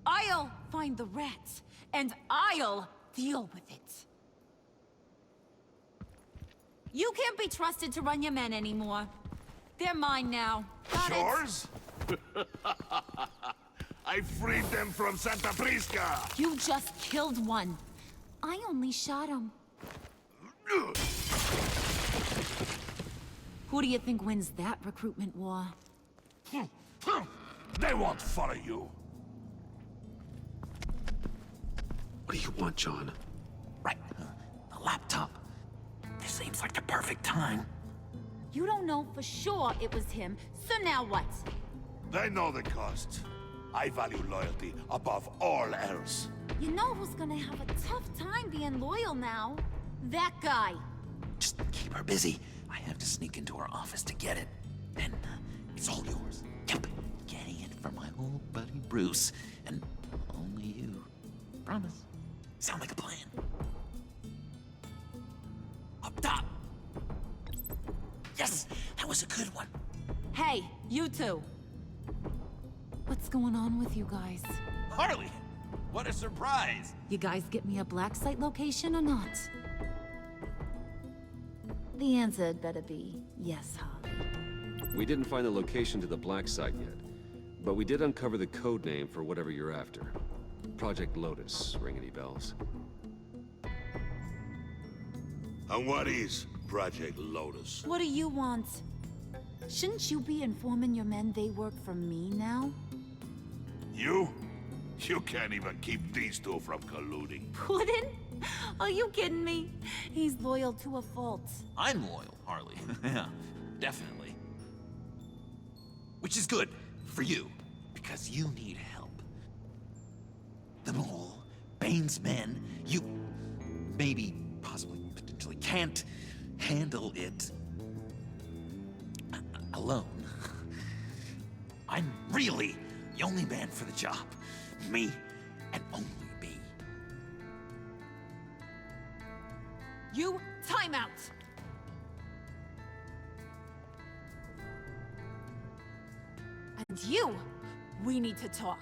I'll find the rats, and I'll deal with it. You can't be trusted to run your men anymore. They're mine now. Got it? Yours? I freed them from Santa Prisca! You just killed one. I only shot him. Who do you think wins that recruitment war? They won't follow you. What do you want, John? Right. The laptop. This seems like the perfect time. You don't know for sure it was him, so now what? They know the cost. I value loyalty above all else. You know who's gonna have a tough time being loyal now? That guy. Just keep her busy. I have to sneak into her office to get it. Then it's all yours. Yep. Getting it from my old buddy Bruce. And only you. Promise. Sound like a plan. Up top. Yes, that was a good one. Hey, you two. What's going on with you guys? Harley! What a surprise! You guys get me a black site location or not? The answer had better be yes, Harley. We didn't find the location to the black site yet, but we did uncover the code name for whatever you're after. Project Lotus. Ring any bells? And what is Project Lotus? What do you want? Shouldn't you be informing your men they work for me now? You? You can't even keep these two from colluding. Puddin'? Are you kidding me? He's loyal to a fault. I'm loyal, Harley. Yeah, definitely. Which is good for you, because you need help. The mole, Bane's men, you maybe, possibly, potentially can't handle it alone. I'm really the only man for the job. Me and only me. You, time out! And you, we need to talk.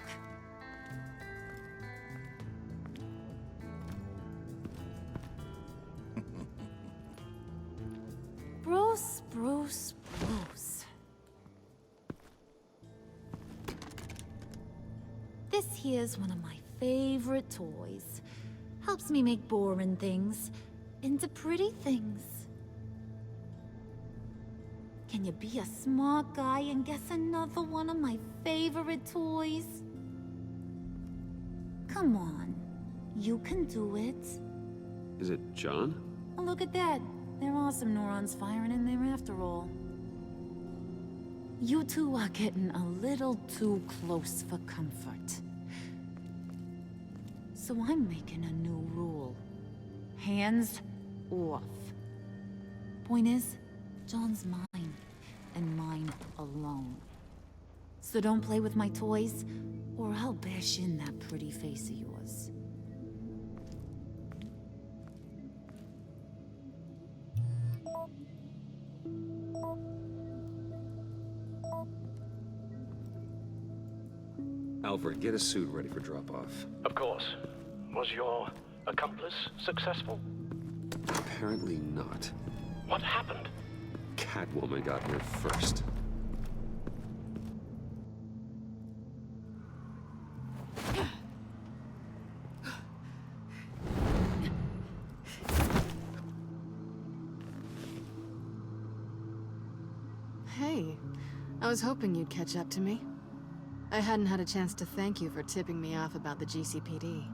Bruce, Bruce, Bruce. This here's one of my favorite toys. Helps me make boring things into pretty things. Can you be a smart guy and guess another one of my favorite toys? Come on, you can do it. Is it John? Oh, look at that. There are some neurons firing in there after all. You two are getting a little too close for comfort. So I'm making a new rule. Hands off. Point is, John's mine, and mine alone. So don't play with my toys, or I'll bash in that pretty face of yours. Alfred, get a suit ready for drop-off. Of course. Was your accomplice successful? Apparently not. What happened? Catwoman got here first. Hey, I was hoping you'd catch up to me. I hadn't had a chance to thank you for tipping me off about the GCPD.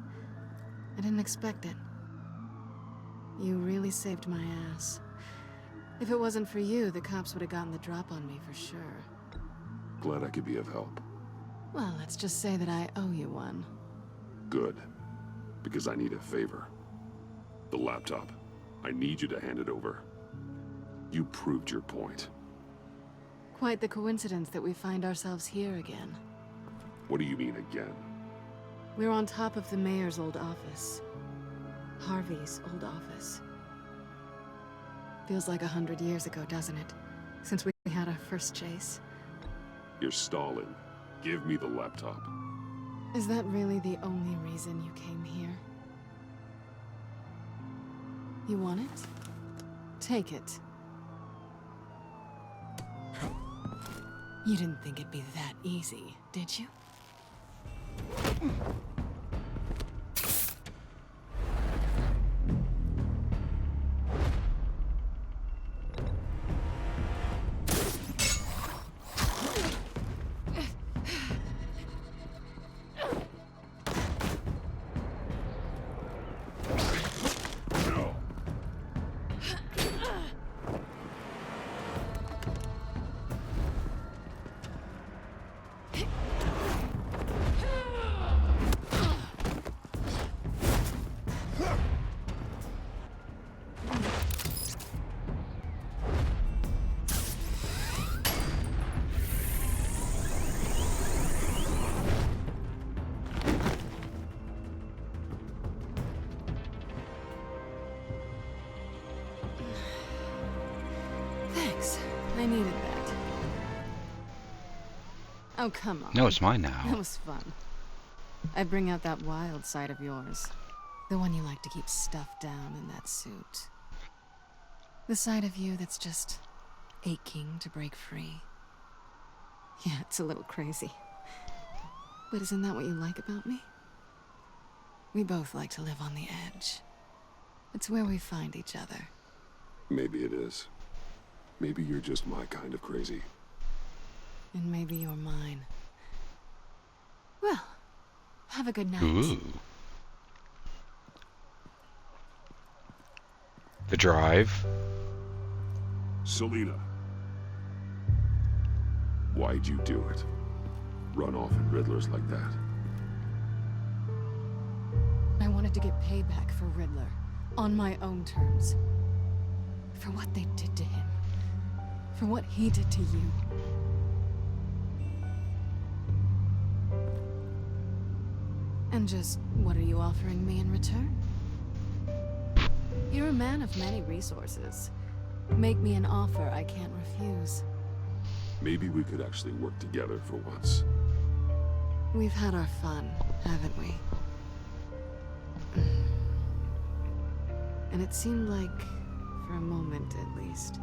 I didn't expect it. You really saved my ass. If it wasn't for you, the cops would have gotten the drop on me for sure. Glad I could be of help. Well, let's just say that I owe you one. Good. Because I need a favor. The laptop. I need you to hand it over. You proved your point. Quite the coincidence that we find ourselves here again. What do you mean again? We're on top of the mayor's old office. Harvey's old office. Feels like 100 years ago, doesn't it? Since we had our first chase. You're stalling. Give me the laptop. Is that really the only reason you came here? You want it? Take it. You didn't think it'd be that easy, did you? Thanks. I needed that. Oh, come on. No, it's mine now. That was fun. I bring out that wild side of yours. The one you like to keep stuffed down in that suit. The side of you that's just aching to break free. Yeah, it's a little crazy. But isn't that what you like about me? We both like to live on the edge. It's where we find each other. Maybe it is. Maybe you're just my kind of crazy. And maybe you're mine. Well, have a good night. Ooh. The drive. Selina. Why'd you do it? Run off at Riddlers like that? I wanted to get payback for Riddler. On my own terms. For what they did to him. For what he did to you. And just, what are you offering me in return? You're a man of many resources. Make me an offer I can't refuse. Maybe we could actually work together for once. We've had our fun, haven't we? And it seemed like, for a moment at least,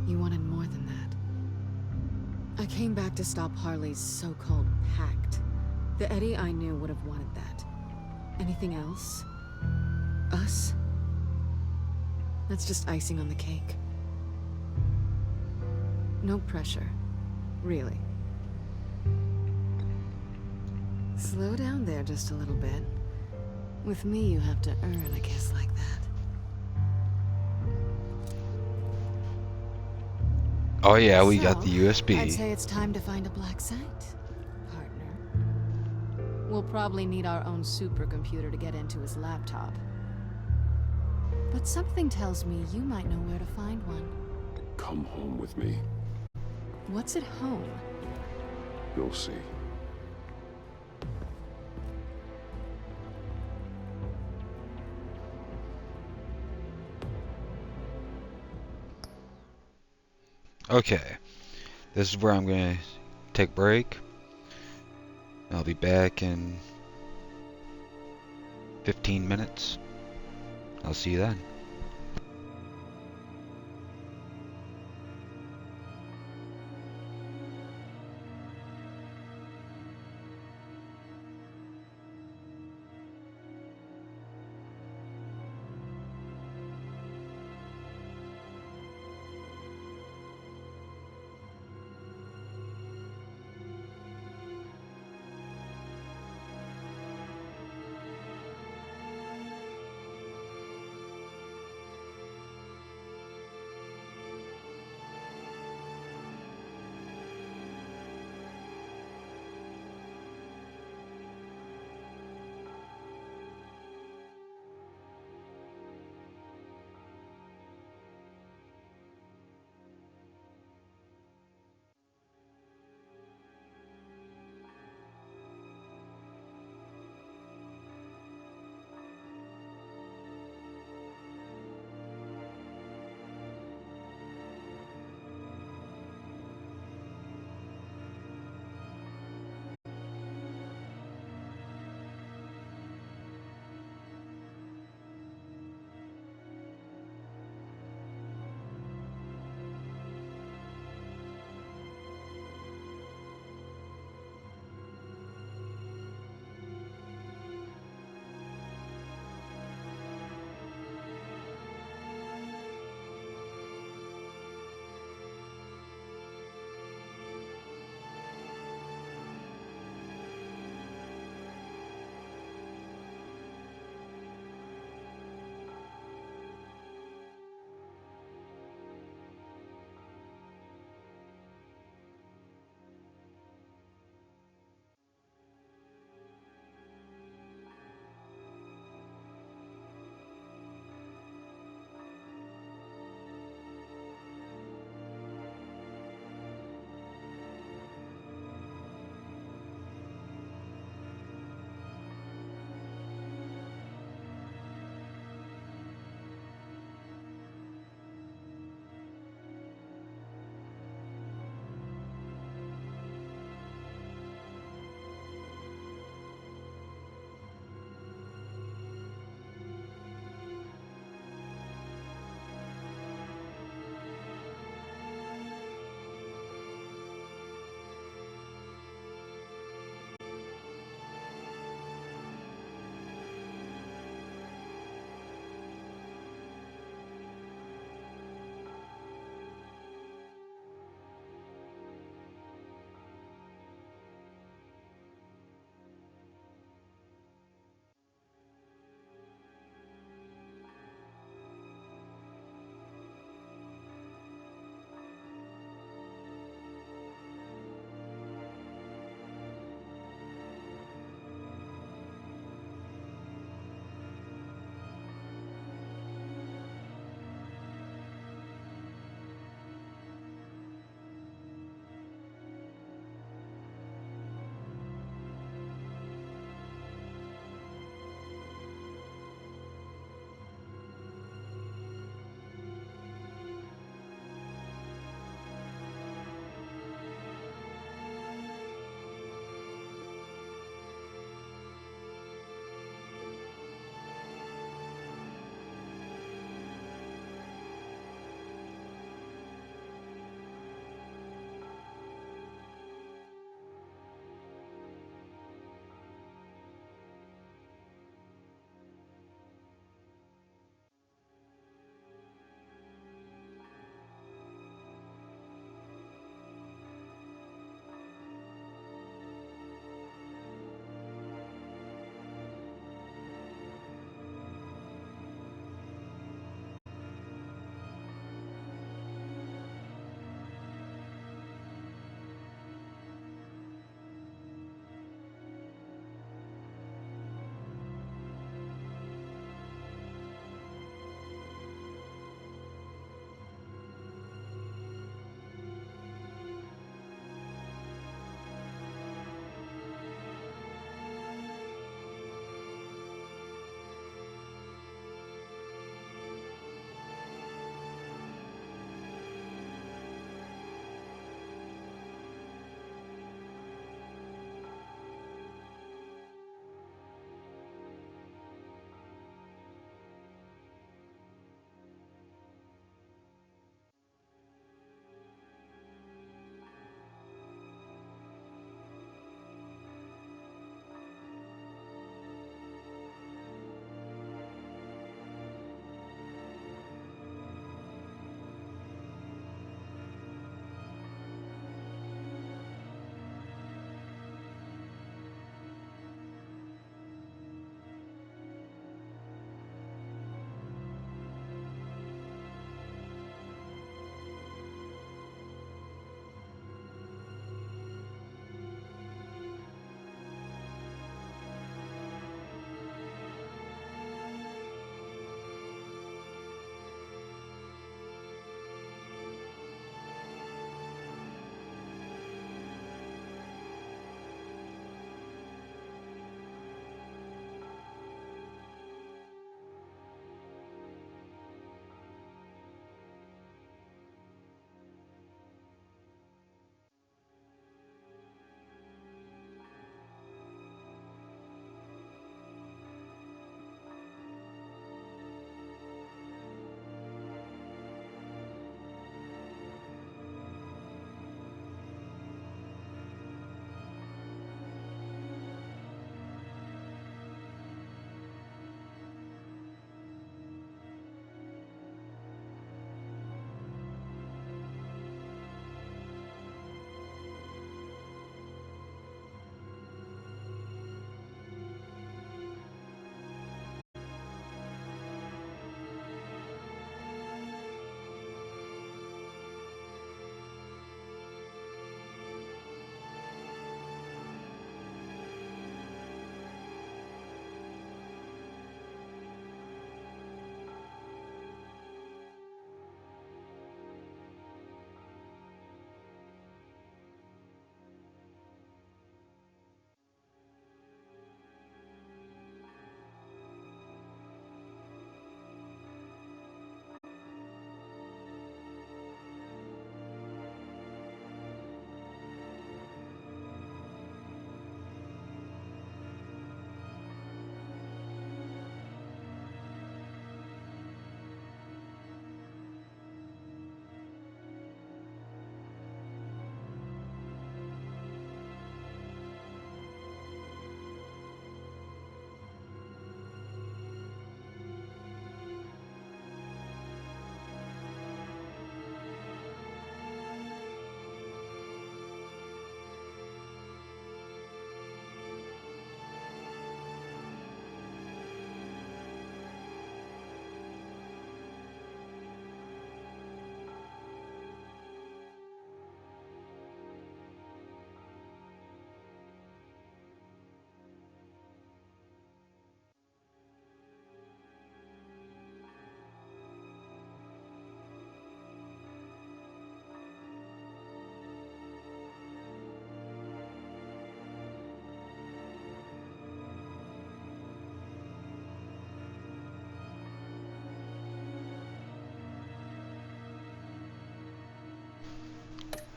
you wanted more than that. I came back to stop Harley's so-called pact. The Eddie I knew would have wanted that. Anything else? Us? That's just icing on the cake. No pressure. Really. Slow down there just a little bit. With me, you have to earn a kiss like that. Oh yeah, we So, got the USB. I'd say it's time to find a black site, partner. We'll probably need our own supercomputer to get into his laptop. But something tells me you might know where to find one. Come home with me. What's at home? You'll see. Okay, this is where I'm gonna take a break. I'll be back in 15 minutes. I'll see you then.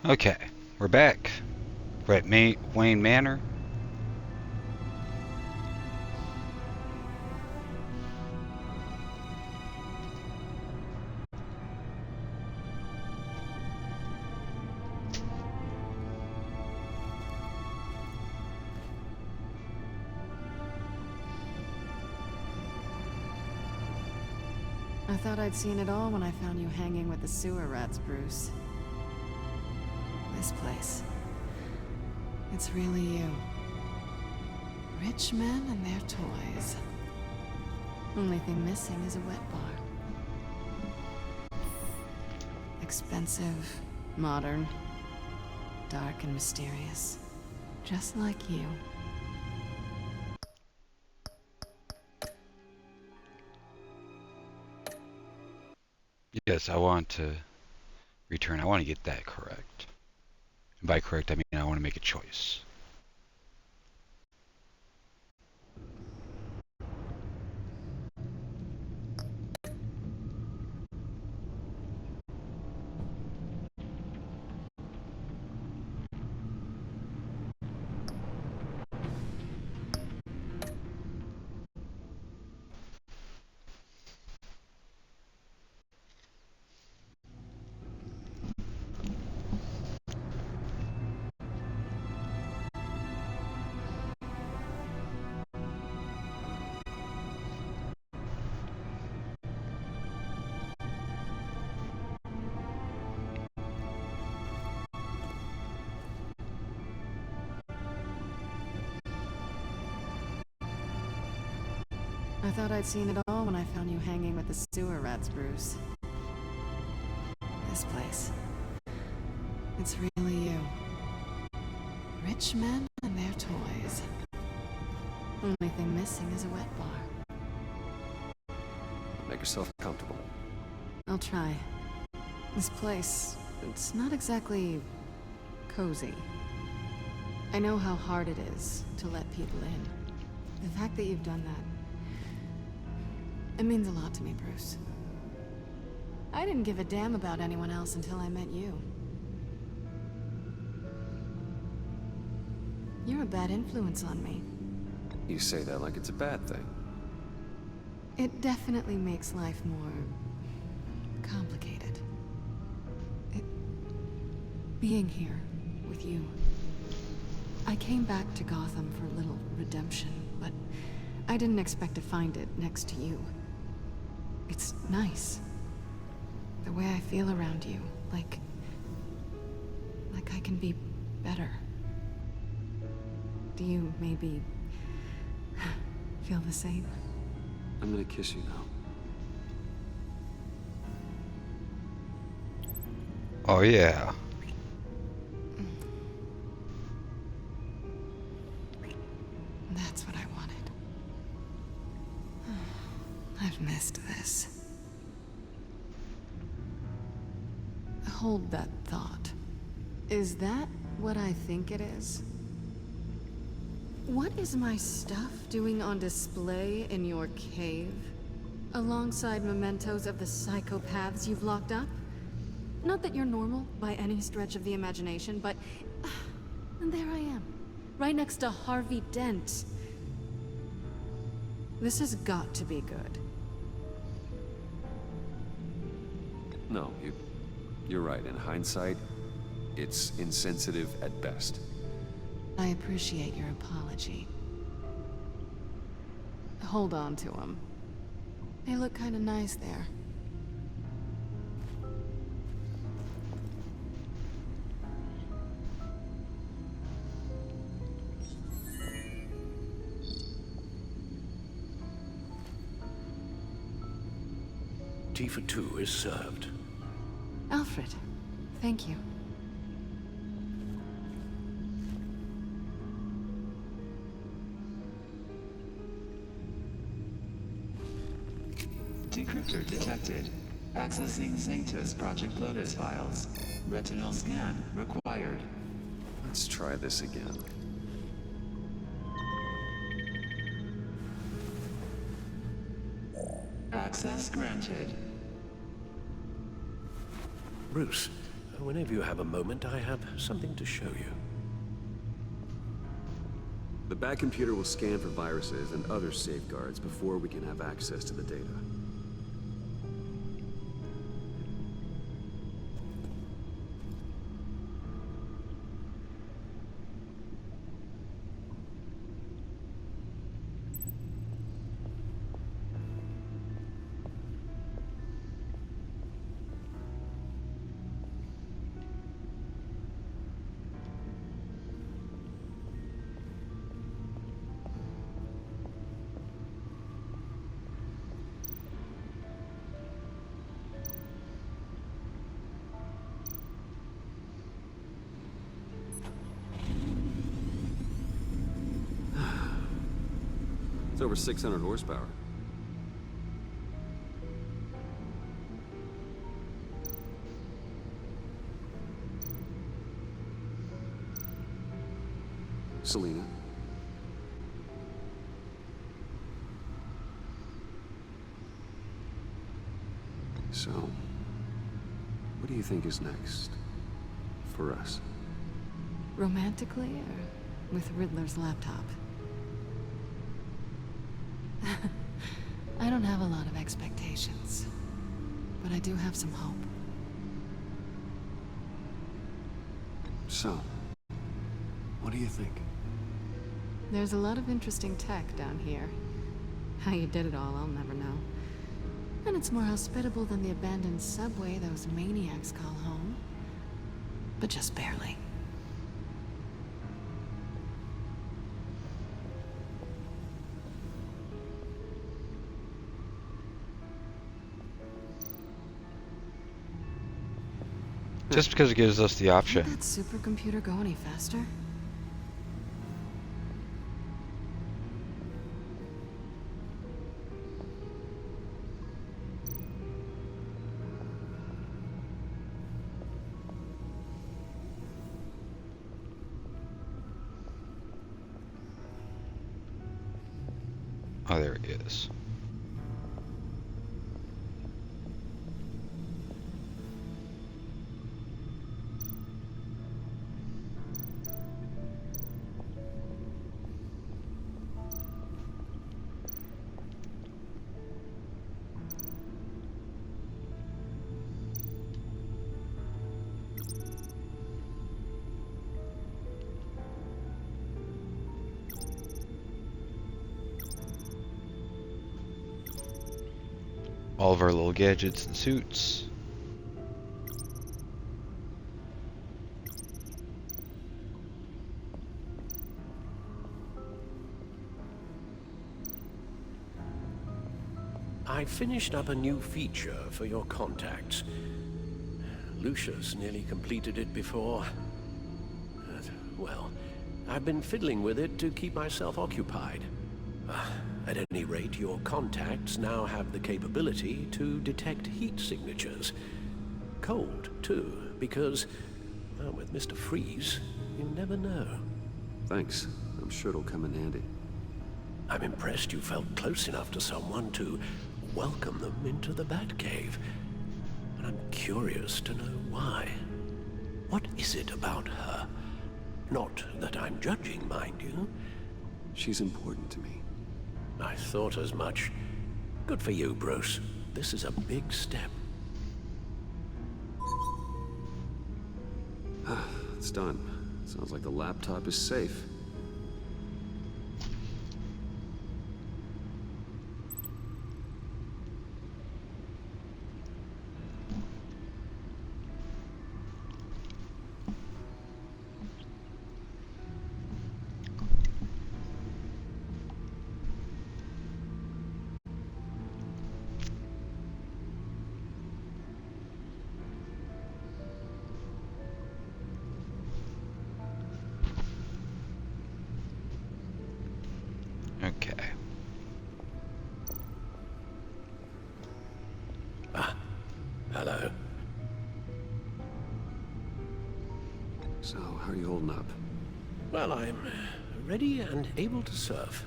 Okay, we're back. We're at Wayne Manor. I thought I'd seen it all when I found you hanging with the sewer rats, Bruce. This place. It's really you. Rich men and their toys. Only thing missing is a wet bar. Expensive, modern, dark and mysterious. Just like you. Yes, I want to return. I want to get that correct. And by correct, I mean I want to make a choice. I thought I'd seen it all when I found you hanging with the sewer rats, Bruce. This place. It's really you. Rich men and their toys. Only thing missing is a wet bar. Make yourself comfortable. I'll try. This place, it's not exactly cozy. I know how hard it is to let people in. The fact that you've done that, it means a lot to me, Bruce. I didn't give a damn about anyone else until I met you. You're a bad influence on me. You say that like it's a bad thing. It definitely makes life more complicated. Being here with you. I came back to Gotham for a little redemption, but I didn't expect to find it next to you. It's nice. The way I feel around you, like I can be better. Do you maybe feel the same? I'm gonna kiss you now. Oh yeah. That's what I wanted. I've missed this. Hold that thought. Is that what I think it is? What is my stuff doing on display in your cave? Alongside mementos of the psychopaths you've locked up? Not that you're normal by any stretch of the imagination, but... and there I am. Right next to Harvey Dent. This has got to be good. No, you're right. In hindsight, it's insensitive at best. I appreciate your apology. Hold on to them. They look kind of nice there. Tea for two is served. Alfred, thank you. Decryptor detected. Accessing Sanctus Project Lotus files. Retinal scan required. Let's try this again. Access granted. Bruce, whenever you have a moment, I have something to show you. The back computer will scan for viruses and other safeguards before we can have access to the data. It's over 600 horsepower. Selena. So, what do you think is next for us? Romantically, or with Riddler's laptop? I don't have a lot of expectations, but I do have some hope. So, what do you think? There's a lot of interesting tech down here. How you did it all, I'll never know. And it's more hospitable than the abandoned subway those maniacs call home. But just barely. Just because it gives us the option. Can't that supercomputer go any faster? Oh, there he is. All of our little gadgets and suits. I finished up a new feature for your contacts. Lucius nearly completed it before. Well, I've been fiddling with it to keep myself occupied. At any rate, your contacts now have the capability to detect heat signatures. Cold, too, because, well, with Mr. Freeze, you never know. Thanks. I'm sure it'll come in handy. I'm impressed you felt close enough to someone to welcome them into the Batcave. And I'm curious to know why. What is it about her? Not that I'm judging, mind you. She's important to me. I thought as much. Good for you, Bruce. This is a big step. It's done. Sounds like the laptop is safe. Okay. Hello. So, how are you holding up? Well, I'm ready and able to serve.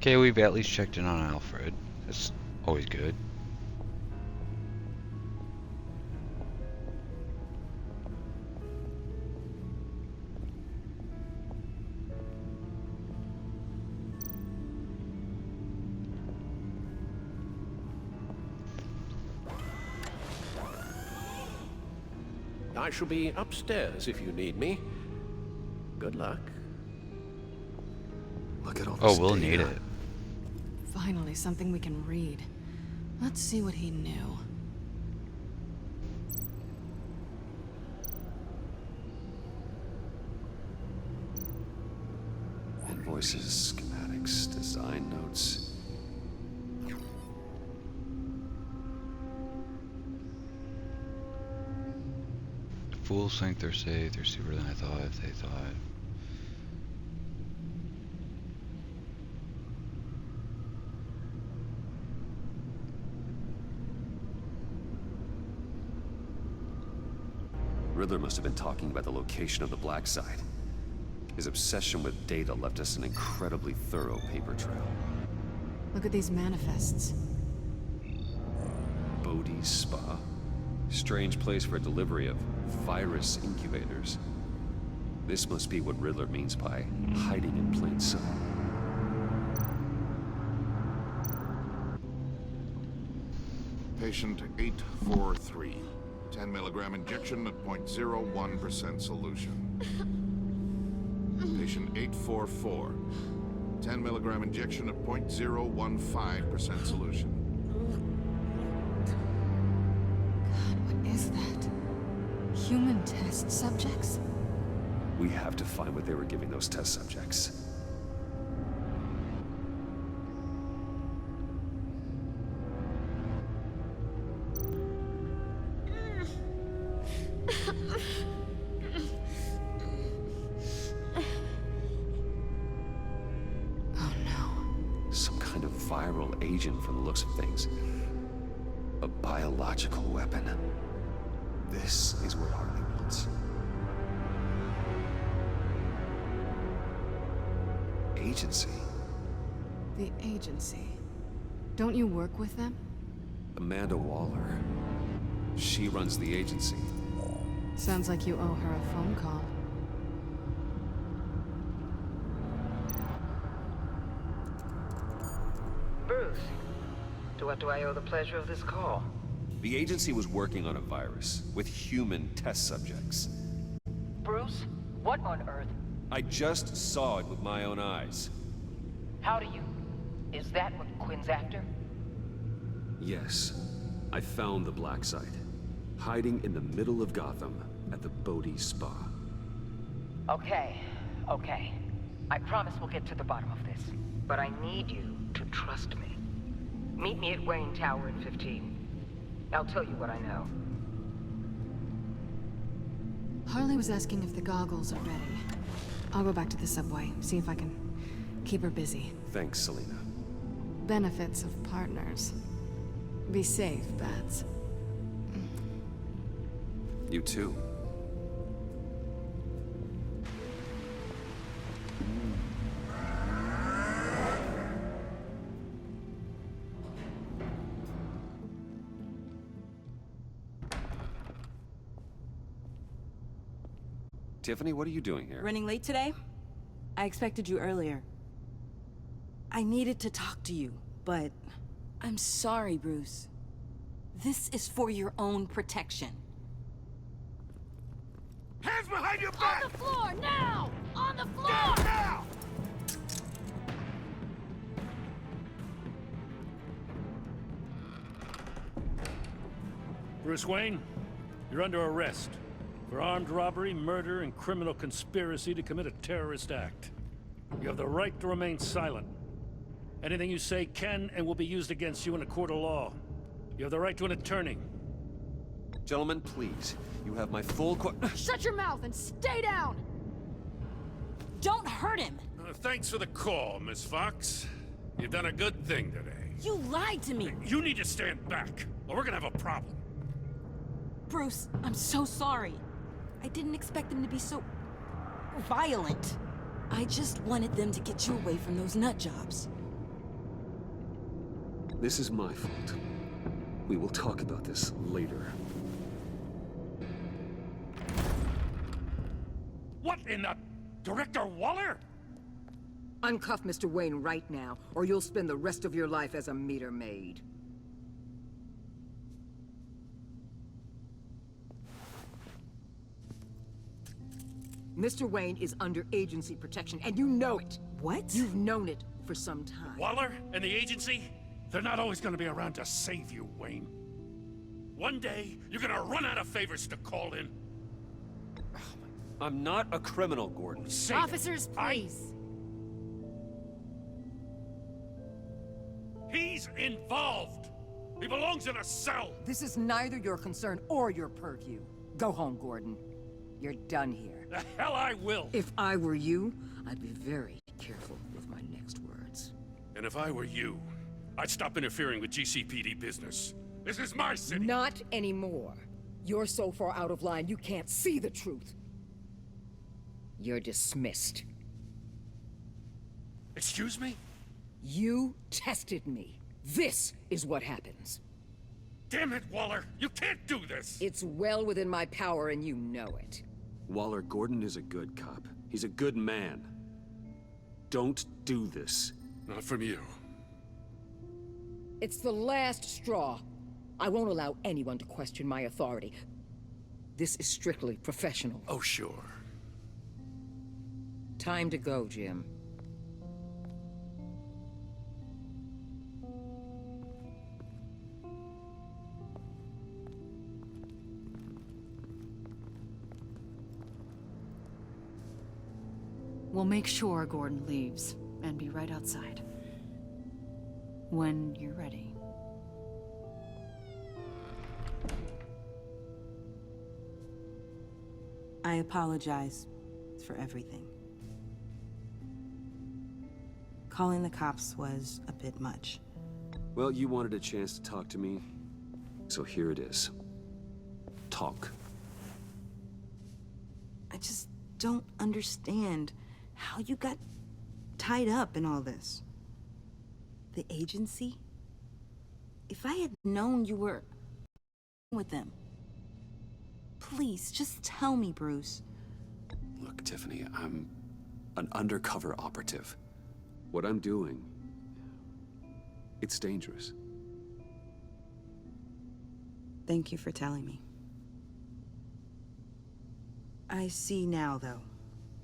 Okay, we've at least checked in on Alfred. That's always good. I shall be upstairs if you need me. Good luck. Look at all Oh, this we'll data. need it. Finally, something we can read. Let's see what he knew. Invoices, schematics, design notes. Fools think they're safe, they're super than I thought if they thought. Riddler must have been talking about the location of the black site. His obsession with data left us an incredibly thorough paper trail. Look at these manifests. Bodhi's Spa. Strange place for a delivery of virus incubators. This must be what Riddler means by hiding in plain sight. Patient 843. 10 milligram injection at 0.01% solution. Patient 844. 10 milligram injection at 0.015% solution. What is that? Human test subjects? We have to find what they were giving those test subjects. Oh no. Some kind of viral agent from the looks of things. A biological weapon. This is what Harley wants. Agency? The agency. Don't you work with them? Amanda Waller. She runs the agency. Sounds like you owe her a phone call. Bruce, to what do I owe the pleasure of this call? The agency was working on a virus with human test subjects. Bruce, what on earth? I just saw it with my own eyes. How do you... Is that what Quinn's after? Yes. I found the black site. Hiding in the middle of Gotham at the Bodhi Spa. Okay. I promise we'll get to the bottom of this. But I need you to trust me. Meet me at Wayne Tower in 15. I'll tell you what I know. Harley was asking if the goggles are ready. I'll go back to the subway, see if I can keep her busy. Thanks, Selena. Benefits of partners. Be safe, Bats. You too. Tiffany, what are you doing here? Running late today? I expected you earlier. I needed to talk to you, but I'm sorry, Bruce. This is for your own protection. Hands behind your back! On the floor, now! On the floor! Down now! Bruce Wayne, you're under arrest for armed robbery, murder, and criminal conspiracy to commit a terrorist act. You have the right to remain silent. Anything you say can and will be used against you in a court of law. You have the right to an attorney. Gentlemen, please. You have my full Shut your mouth and stay down! Don't hurt him! Thanks for the call, Miss Fox. You've done a good thing today. You lied to me! You need to stand back, or we're gonna have a problem. Bruce, I'm so sorry. I didn't expect them to be so... violent. I just wanted them to get you away from those nut jobs. This is my fault. We will talk about this later. What in the... Director Waller? Uncuff Mr. Wayne right now, or you'll spend the rest of your life as a meter maid. Mr. Wayne is under agency protection, and you know it. What? You've known it for some time. Waller and the agency? They're not always gonna be around to save you, Wayne. One day, you're gonna run out of favors to call in. I'm not a criminal, Gordon. Officers, please. He's involved. He belongs in a cell. This is neither your concern or your purview. Go home, Gordon. You're done here. The hell I will. If I were you, I'd be very careful with my next words. And if I were you, I'd stop interfering with GCPD business. This is my city. Not anymore. You're so far out of line, you can't see the truth. You're dismissed. Excuse me? You tested me. This is what happens. Damn it, Waller! You can't do this! It's well within my power and you know it. Waller, Gordon is a good cop. He's a good man. Don't do this. Not from you. It's the last straw. I won't allow anyone to question my authority. This is strictly professional. Oh, sure. Time to go, Jim. We'll make sure Gordon leaves, and be right outside. When you're ready. I apologize for everything. Calling the cops was a bit much. Well, you wanted a chance to talk to me, so here it is. Talk. I just don't understand how you got tied up in all this. The agency? If I had known you were with them, please, just tell me, Bruce. Look, Tiffany, I'm an undercover operative. What I'm doing, it's dangerous. Thank you for telling me. I see now, though.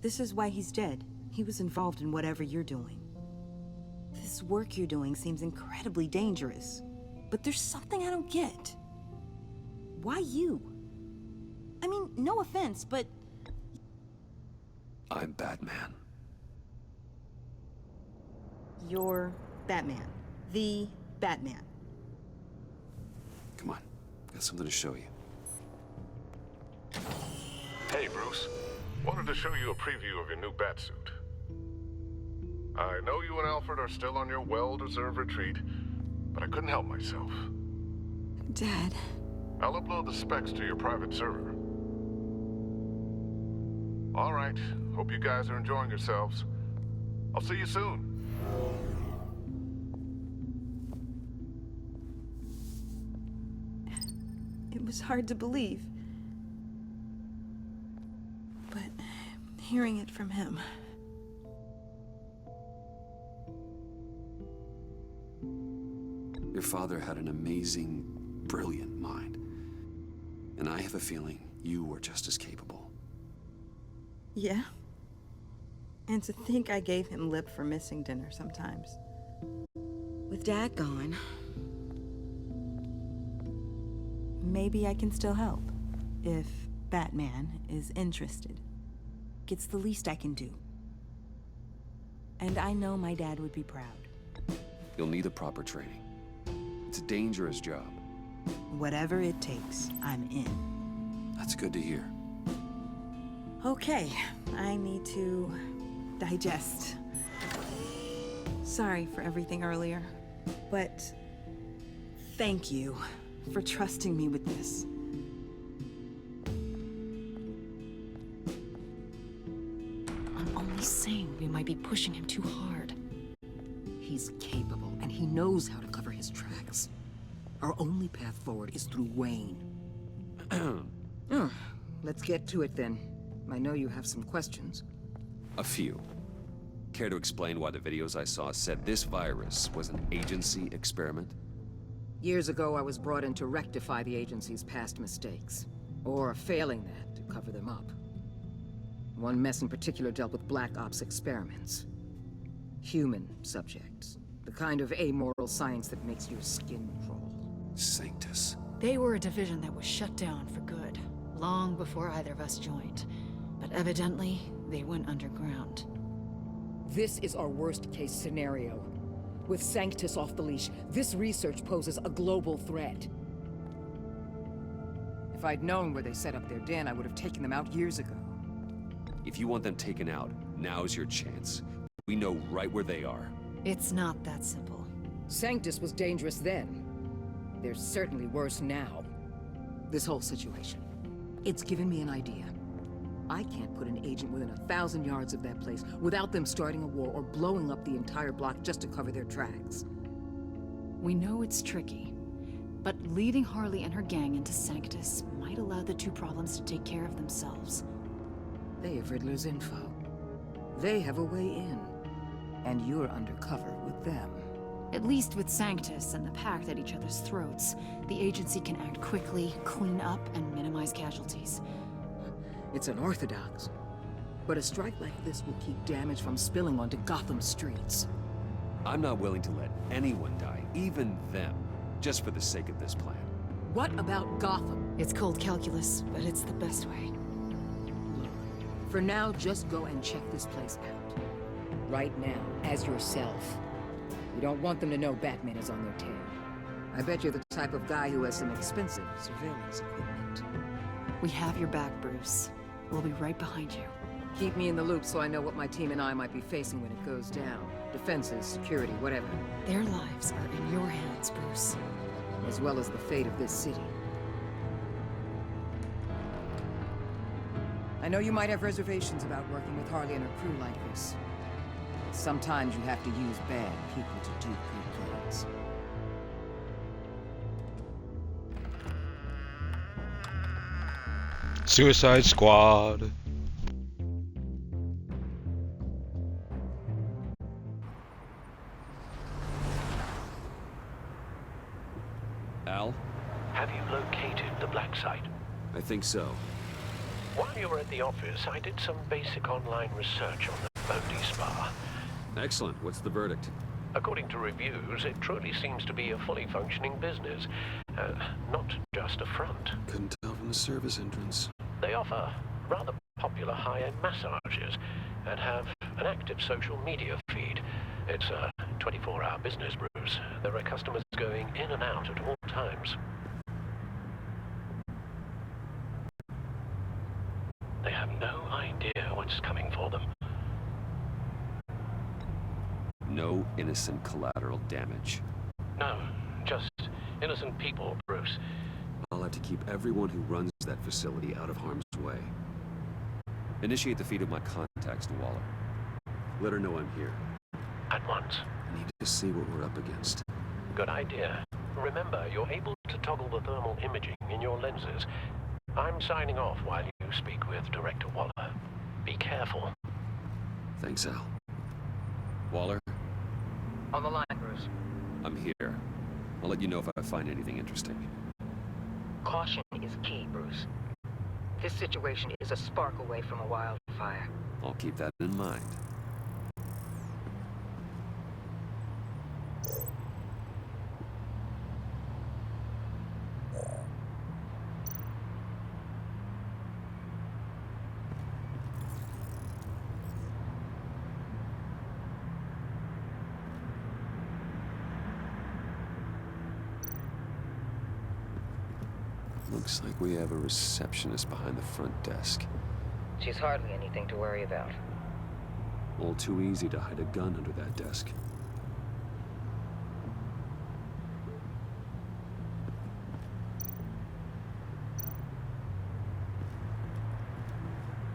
This is why he's dead. He was involved in whatever you're doing. This work you're doing seems incredibly dangerous. But there's something I don't get. Why you? I mean, no offense, but... I'm Batman. You're Batman. The Batman. Come on, got something to show you. Hey, Bruce. Wanted to show you a preview of your new batsuit. I know you and Alfred are still on your well-deserved retreat, but I couldn't help myself. Dad. I'll upload the specs to your private server. All right. Hope you guys are enjoying yourselves. I'll see you soon. It was hard to believe. But hearing it from him... Your father had an amazing, brilliant mind. And I have a feeling you were just as capable. Yeah? And to think I gave him lip for missing dinner sometimes. With Dad gone... maybe I can still help. If Batman is interested. It's the least I can do. And I know my dad would be proud. You'll need the proper training. It's a dangerous job. Whatever it takes, I'm in. That's good to hear. Okay, I need to digest. Sorry for everything earlier, but thank you for trusting me with this. I'm only saying we might be pushing him too hard. He's capable, and he knows how to cover his tracks. Our only path forward is through Wayne. Oh, let's get to it then. I know you have some questions. A few. Care to explain why the videos I saw said this virus was an agency experiment? Years ago, I was brought in to rectify the agency's past mistakes. Or, failing that, to cover them up. One mess in particular dealt with Black Ops experiments. Human subjects. The kind of amoral science that makes your skin crawl. Sanctus. They were a division that was shut down for good, long before either of us joined. But evidently, they went underground. This is our worst-case scenario. With Sanctus off the leash, this research poses a global threat. If I'd known where they set up their den, I would have taken them out years ago. If you want them taken out, now's your chance. We know right where they are. It's not that simple. Sanctus was dangerous then. They're certainly worse now. This whole situation, it's given me an idea. I can't put an agent within 1,000 yards of that place without them starting a war or blowing up the entire block just to cover their tracks. We know it's tricky, but leading Harley and her gang into Sanctus might allow the two problems to take care of themselves. They have Riddler's info. They have a way in. And you're undercover with them. At least with Sanctus and the Pact at each other's throats, the agency can act quickly, clean up, and minimize casualties. It's unorthodox. But a strike like this will keep damage from spilling onto Gotham streets. I'm not willing to let anyone die, even them, just for the sake of this plan. What about Gotham? It's cold calculus, but it's the best way. For now, just go and check this place out. Right now, as yourself. You don't want them to know Batman is on their tail. I bet you're the type of guy who has some expensive surveillance equipment. We have your back, Bruce. We'll be right behind you. Keep me in the loop so I know what my team and I might be facing when it goes down. Defenses, security, whatever. Their lives are in your hands, Bruce. As well as the fate of this city. I know you might have reservations about working with Harley and her crew like this. Sometimes you have to use bad people to do good plans. Suicide Squad. Al? Have you located the black site? I think so. While you were at the office, I did some basic online research on the Bodhi Spa. Excellent. What's the verdict? According to reviews, it truly seems to be a fully functioning business. Not just a front. Couldn't tell from the service entrance. They offer rather popular high-end massages and have an active social media feed. It's a 24-hour business, Bruce. There are customers going in and out at all times. They have no idea what's coming for them. No innocent collateral damage. No, just innocent people, Bruce. I'll have to keep everyone who runs that facility out of harm's way. Initiate the feed of my contacts to Waller. Let her know I'm here. At once. I need to see what we're up against. Good idea. Remember, you're able to toggle the thermal imaging in your lenses. I'm signing off while you speak with Director Waller. Be careful. Thanks, Al. Waller? On the line, Bruce. I'm here. I'll let you know if I find anything interesting. Caution is key, Bruce. This situation is a spark away from a wildfire. I'll keep that in mind. Looks like we have a receptionist behind the front desk. She's hardly anything to worry about. All too easy to hide a gun under that desk.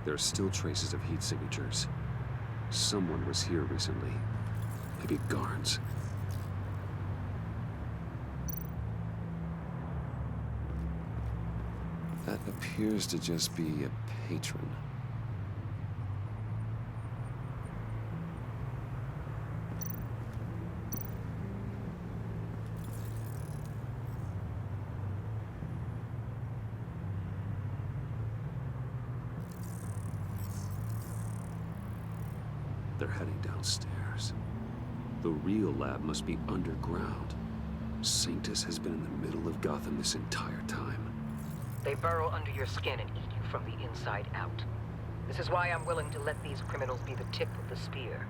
There are still traces of heat signatures. Someone was here recently. Maybe Garns. appears to just be a patron. They're heading downstairs. The real lab must be underground. Sanctus has been in the middle of Gotham this entire time. They burrow under your skin and eat you from the inside out. This is why I'm willing to let these criminals be the tip of the spear.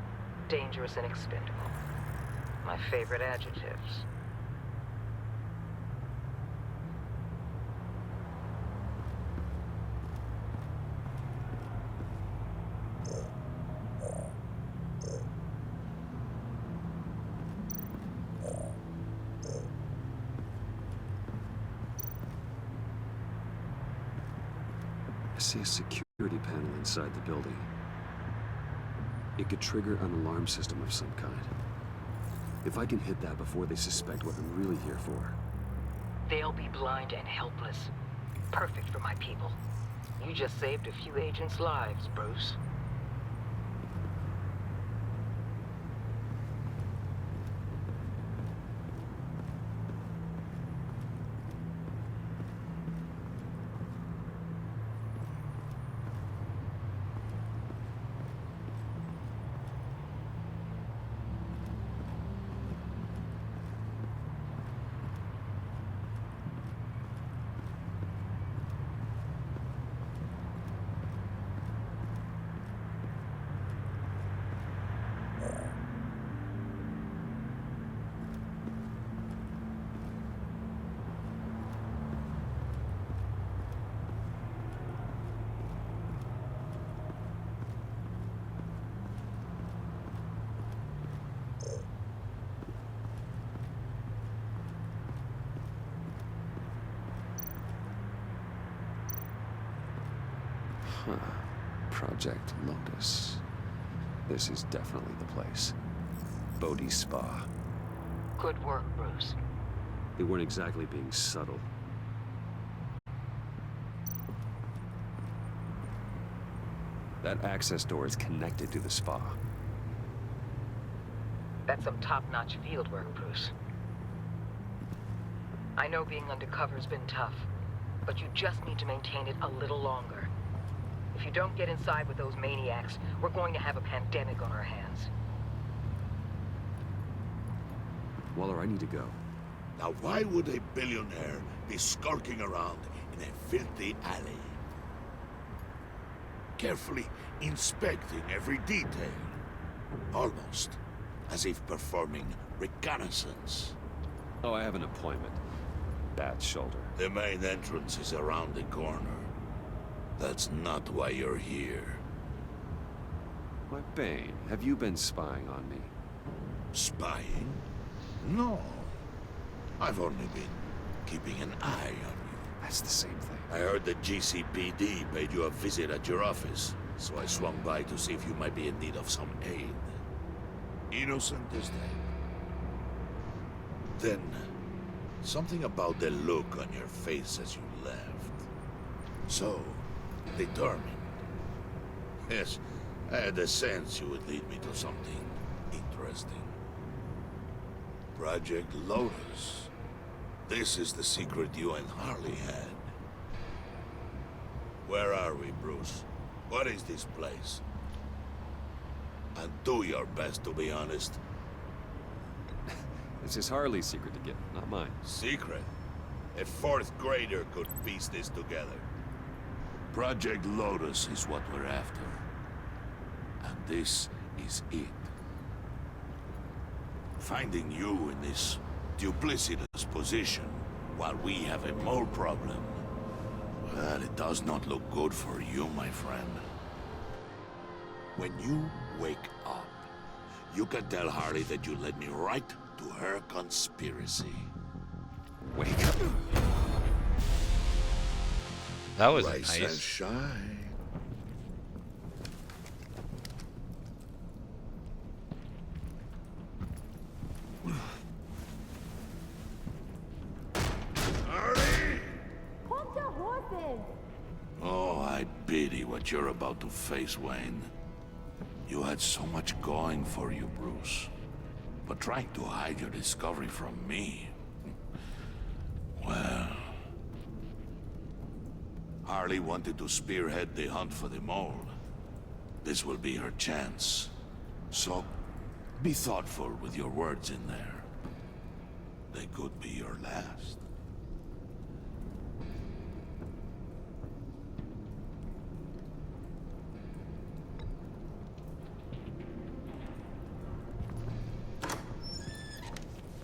Dangerous and expendable. My favorite adjectives. I see a security panel inside the building. It could trigger an alarm system of some kind. If I can hit that before they suspect what I'm really here for. They'll be blind and helpless. Perfect for my people. You just saved a few agents' lives, Bruce. Huh. Project Lotus. This is definitely the place. Bodhi Spa. Good work, Bruce. They weren't exactly being subtle. That access door is connected to the spa. That's some top-notch field work, Bruce. I know being undercover's been tough, but you just need to maintain it a little longer. If you don't get inside with those maniacs, we're going to have a pandemic on our hands. Waller, I need to go. Now why would a billionaire be skulking around in a filthy alley? Carefully inspecting every detail. Almost as if performing reconnaissance. Oh, I have an appointment. Bat shoulder. The main entrance is around the corner. That's not why you're here. Why, Bane, have you been spying on me? Spying? No. I've only been keeping an eye on you. That's the same thing. I heard the GCPD paid you a visit at your office, so I swung by to see if you might be in need of some aid. Innocent as that. Then, something about the look on your face as you left. So, determined. Yes, I had a sense you would lead me to something interesting. Project Lotus. This is the secret you and Harley had. Where are we, Bruce? What is this place? And do your best to be honest. This is Harley's secret to get, not mine. Secret? A fourth grader could piece this together. Project Lotus is what we're after. And this is it. Finding you in this duplicitous position while we have a mole problem, well, it does not look good for you, my friend. When you wake up, you can tell Harley that you led me right to her conspiracy. Wake up. That was Rise nice. and shine. Hold your horses! what you're about to face, Wayne. You had so much going for you, Bruce. But trying to hide your discovery from me... well... Harley wanted to spearhead the hunt for the mole. This will be her chance. So, be thoughtful with your words in there. They could be your last.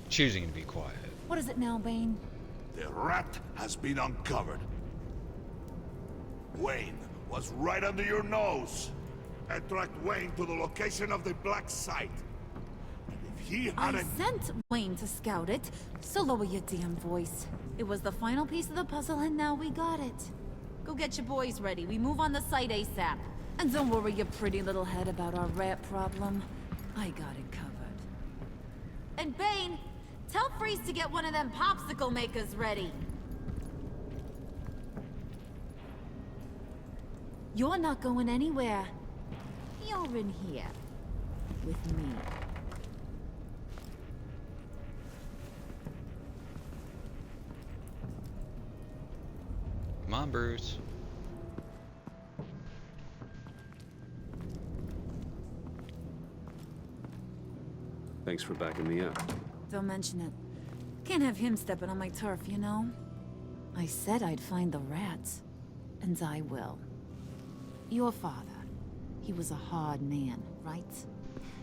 Choosing to be quiet. What is it now, Bane? The rat has been uncovered. Wayne was right under your nose. I tracked Wayne to the location of the black site. And if he I hadn't... sent Wayne to scout it, so lower your damn voice. It was the final piece of the puzzle, and now we got it. Go get your boys ready. We move on the site ASAP. And don't worry your pretty little head about our rat problem. I got it covered. And Bane, tell Freeze to get one of them popsicle makers ready. You're not going anywhere. You're in here. With me. Come on, Bruce. Thanks for backing me up. Don't mention it. Can't have him stepping on my turf, you know? I said I'd find the rats. And I will. Your father. He was a hard man, right?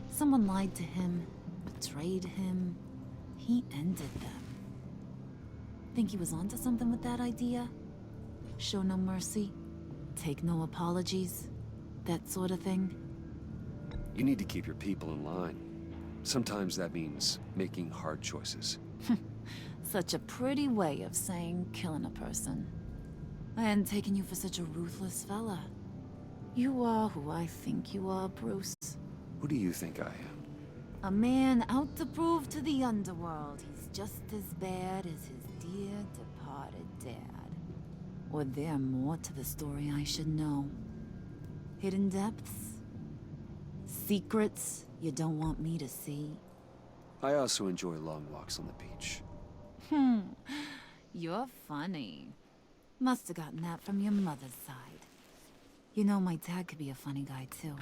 Someone lied to him, betrayed him. He ended them. Think he was onto something with that idea? Show no mercy? Take no apologies? That sort of thing? You need to keep your people in line. Sometimes that means making hard choices. Such a pretty way of saying killing a person. I hadn't taken you for such a ruthless fella. You are who I think you are, Bruce. Who do you think I am? A man out to prove to the underworld he's just as bad as his dear departed dad. Or there more to the story I should know. Hidden depths? Secrets you don't want me to see? I also enjoy long walks on the beach. You're funny. Must have gotten that from your mother's side. You know, my dad could be a funny guy, too.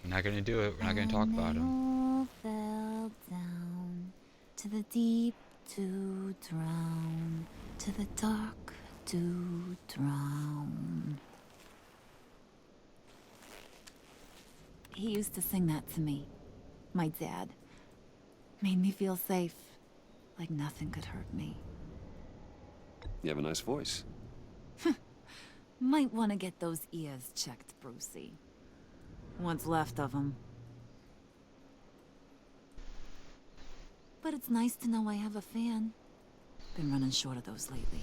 We're not gonna do it. We're not gonna talk about him. All fell down to the deep to drown, to the dark to drown. He used to sing that to me. My dad. Made me feel safe. Like nothing could hurt me. You have a nice voice. Might want to get those ears checked, Brucey. What's left of them. But it's nice to know I have a fan. Been running short of those lately.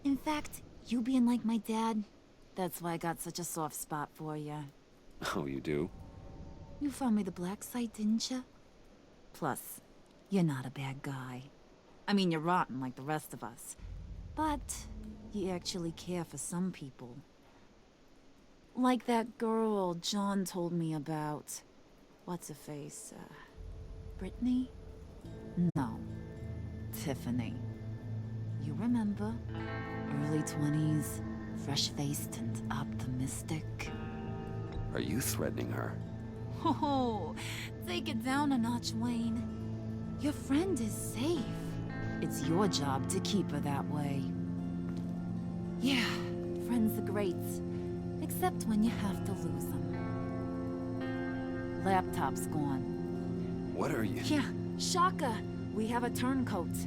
In fact, you being like my dad, that's why I got such a soft spot for you. Oh, you do? You found me the black site, didn't you? Plus, you're not a bad guy. I mean, you're rotten like the rest of us. But you actually care for some people. Like that girl John told me about. What's her face? Brittany? No. Tiffany. You remember? Early 20s, fresh-faced and optimistic. Are you threatening her? Oh, take it down a notch, Wayne. Your friend is safe. It's your job to keep her that way. Yeah, friends are great. Except when you have to lose them. Laptop's gone. What are you... Yeah, shocker. We have a turncoat.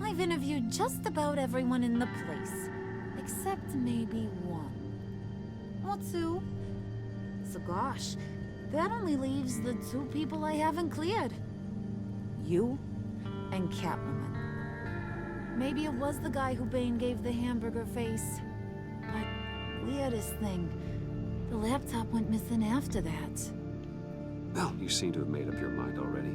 I've interviewed just about everyone in the place. Except maybe one. Or two. So gosh, that only leaves the two people I haven't cleared. You and Catwoman. Maybe it was the guy who Bane gave the hamburger face. But weirdest thing, the laptop went missing after that. Well, you seem to have made up your mind already.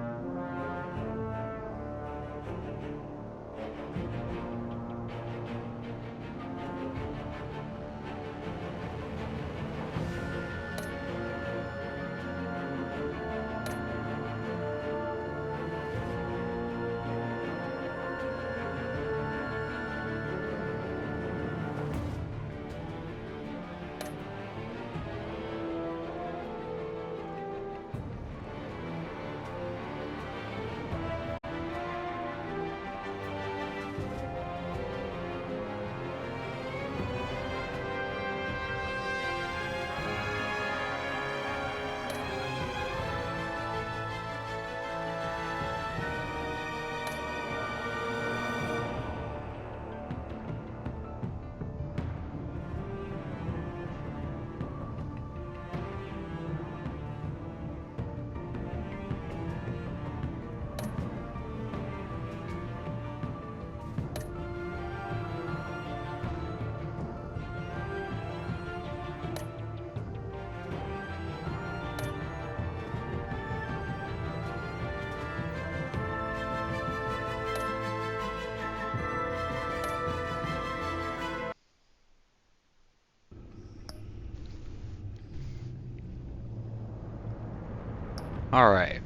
Alright.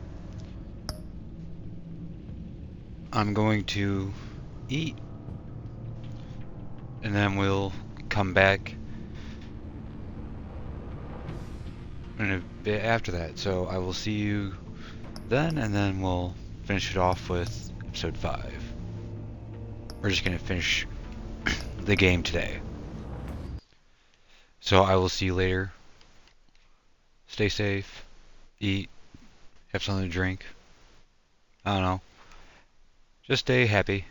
I'm going to eat, and then we'll come back in a bit after that. So I will see you then, and then we'll finish it off with episode 5. We're just going to finish the game today. So I will see you later. Stay safe, eat, have something to drink. I don't know. Just stay happy.